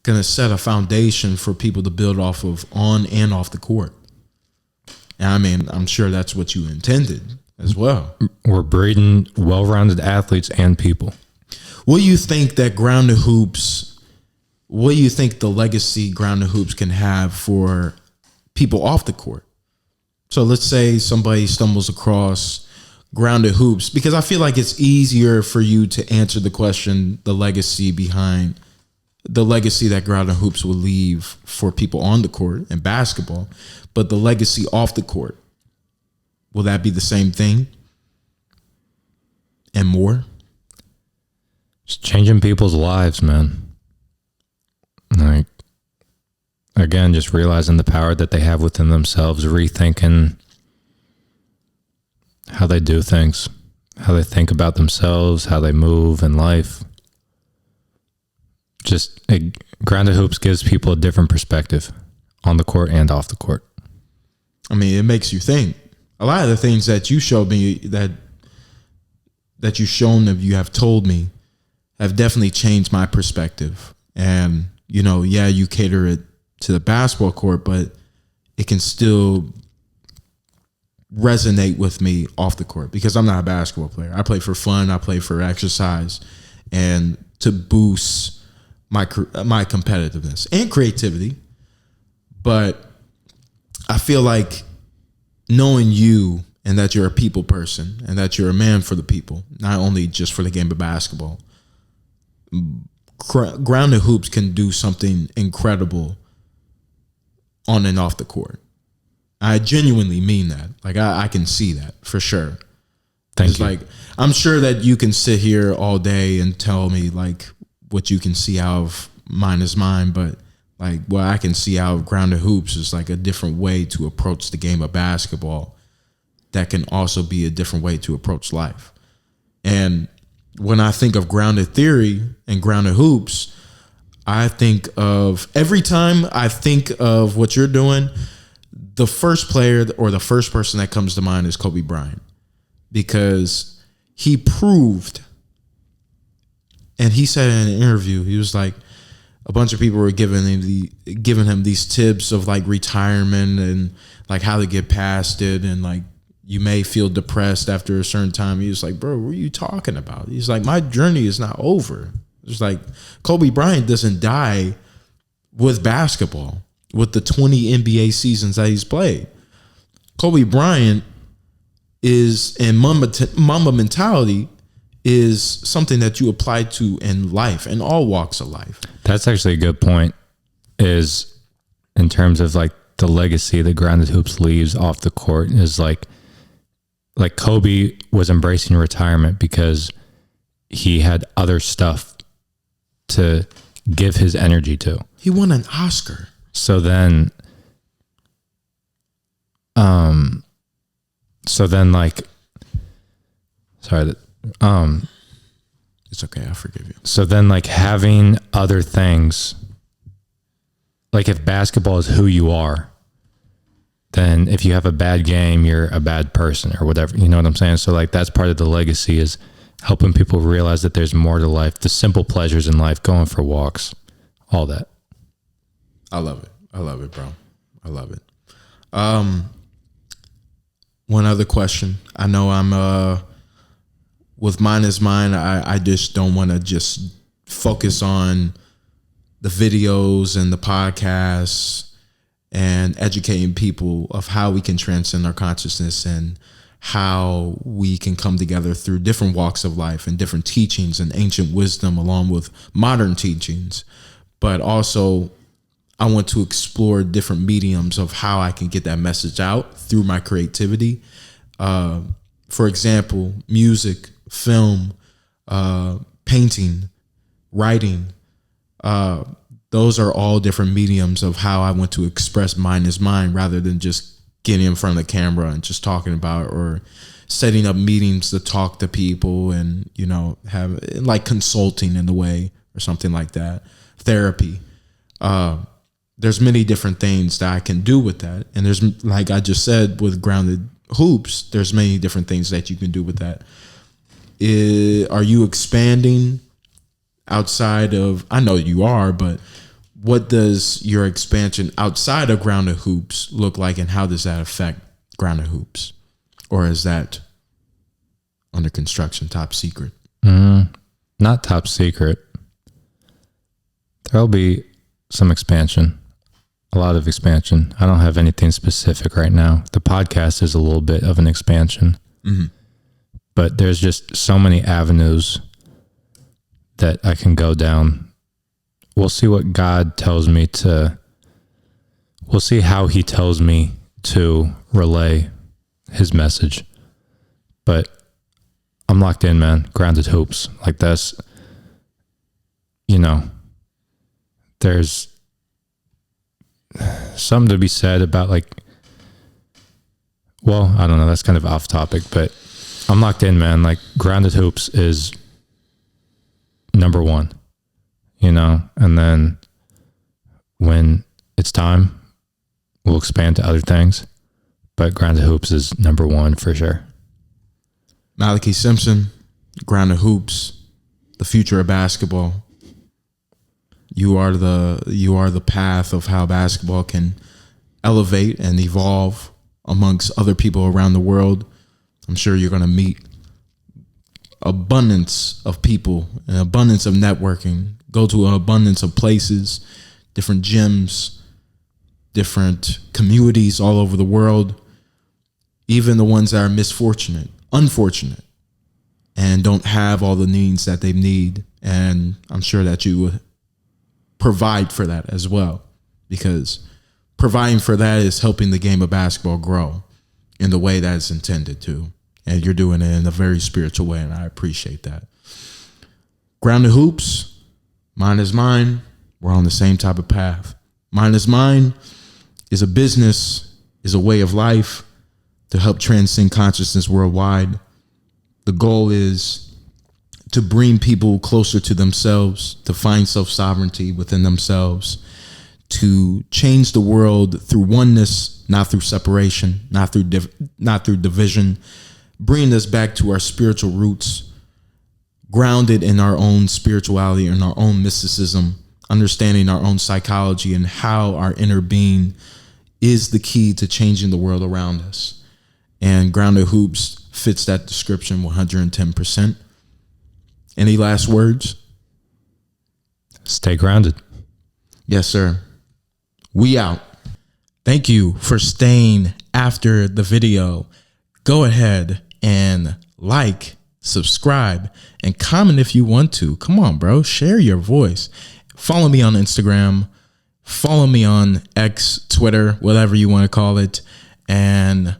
going to set a foundation for people to build off of on and off the court. And I mean, I'm sure that's what you intended as well. We're breeding well-rounded athletes and people. What do you think that Grounded Hoops, what do you think the legacy Grounded Hoops can have for people off the court? So let's say somebody stumbles across Grounded Hoops, because I feel like it's easier for you to answer the question, the legacy behind the legacy that Grounded Hoops will leave for people on the court in basketball, but the legacy off the court, will that be the same thing and more? It's changing people's lives, man. Like, again, just realizing the power that they have within themselves, rethinking how they do things, how they think about themselves, how they move in life. Grounded Hoops gives people a different perspective on the court and off the court. I mean, it makes you think. A lot of the things that you showed me that you've shown that you have told me have definitely changed my perspective. And, yeah, you cater it to the basketball court, but it can still resonate with me off the court because I'm not a basketball player. I play for fun. I play for exercise and to boost my competitiveness and creativity. But I feel like knowing you and that you're a people person and that you're a man for the people, not only just for the game of basketball, Grounded Hoops can do something incredible on and off the court. I genuinely mean that. Like I can see that for sure. Thank you. Like I'm sure that you can sit here all day and tell me like what you can see out of Mine Is Mine, but like what I can see out of Grounded Hoops is like a different way to approach the game of basketball that can also be a different way to approach life. And when I think of grounded theory and Grounded Hoops, I think of every time I think of what you're doing, the first player or the first person that comes to mind is Kobe Bryant, because he proved, and he said in an interview, he was like, a bunch of people were giving him these tips of like retirement and like how to get past it, and like you may feel depressed after a certain time. He was like, bro, what are you talking about? He's like, my journey is not over. It's like Kobe Bryant doesn't die with basketball, with the 20 NBA seasons that he's played. Kobe Bryant is, and Mamba mentality is something that you apply to in life, in all walks of life. That's actually a good point, is in terms of like the legacy that Grounded Hoops leaves off the court is like Kobe was embracing retirement because he had other stuff to give his energy to. He won an Oscar. So then like, sorry, it's okay, I forgive you. so then like having other things, like if basketball is who you are, then if you have a bad game, you're a bad person or whatever, you know what I'm saying? So like that's part of the legacy, is helping people realize that there's more to life, the simple pleasures in life, going for walks, all that. I love it. I love it, bro. I love it. One other question. I know I'm with Mine Is Mine, I just don't want to just focus on the videos and the podcasts and educating people of how we can transcend our consciousness and how we can come together through different walks of life and different teachings and ancient wisdom along with modern teachings. But also I want to explore different mediums of how I can get that message out through my creativity. For example, music, film, painting, writing. Those are all different mediums of how I want to express Mine Is Mine, rather than just getting in front of the camera and just talking about, or setting up meetings to talk to people and, have like consulting in a way or something like that. Therapy. There's many different things that I can do with that. And there's, like I just said, with Grounded Hoops, there's many different things that you can do with that. Are you expanding outside of, I know you are, but what does your expansion outside of Grounded Hoops look like, and how does that affect Grounded Hoops? Or is that under construction, top secret? Not top secret. There'll be some expansion, a lot of expansion. I don't have anything specific right now. The podcast is a little bit of an expansion, but there's just so many avenues that I can go down. We'll see what God tells me to, we'll see how he tells me to relay his message. But I'm locked in, man. Grounded Hoops. Like that's, there's something to be said about like, well, I don't know. That's kind of off topic, but I'm locked in, man. Like Grounded Hoops is number one. and then when it's time, we'll expand to other things. But Grounded Hoops is number one for sure. Malachy Simpson, Grounded Hoops, the future of basketball. You are the path of how basketball can elevate and evolve amongst other people around the world. I'm sure you're going to meet abundance of people, an abundance of networking, go to an abundance of places, different gyms, different communities all over the world, even the ones that are unfortunate, and don't have all the needs that they need. And I'm sure that you would provide for that as well, because providing for that is helping the game of basketball grow in the way that it's intended to. And you're doing it in a very spiritual way, and I appreciate that. Grounded Hoops, mine is mine. We're on the same type of path. Mine is mine is a business, is a way of life to help transcend consciousness worldwide. The goal is to bring people closer to themselves, to find self-sovereignty within themselves, to change the world through oneness, not through separation, not through division, bringing us back to our spiritual roots, grounded in our own spirituality and our own mysticism, understanding our own psychology and how our inner being is the key to changing the world around us. And Grounded Hoops fits that description 110%. Any last words? Stay grounded. Yes, sir. We out. Thank you for staying after the video. Go ahead and like, subscribe, and comment if you want to. Come on, bro. Share your voice. Follow me on Instagram. Follow me on X, Twitter, whatever you want to call it. And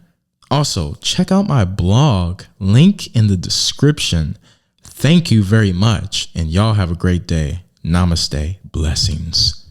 also, check out my blog. Link in the description. Thank you very much. And y'all have a great day. Namaste. Blessings.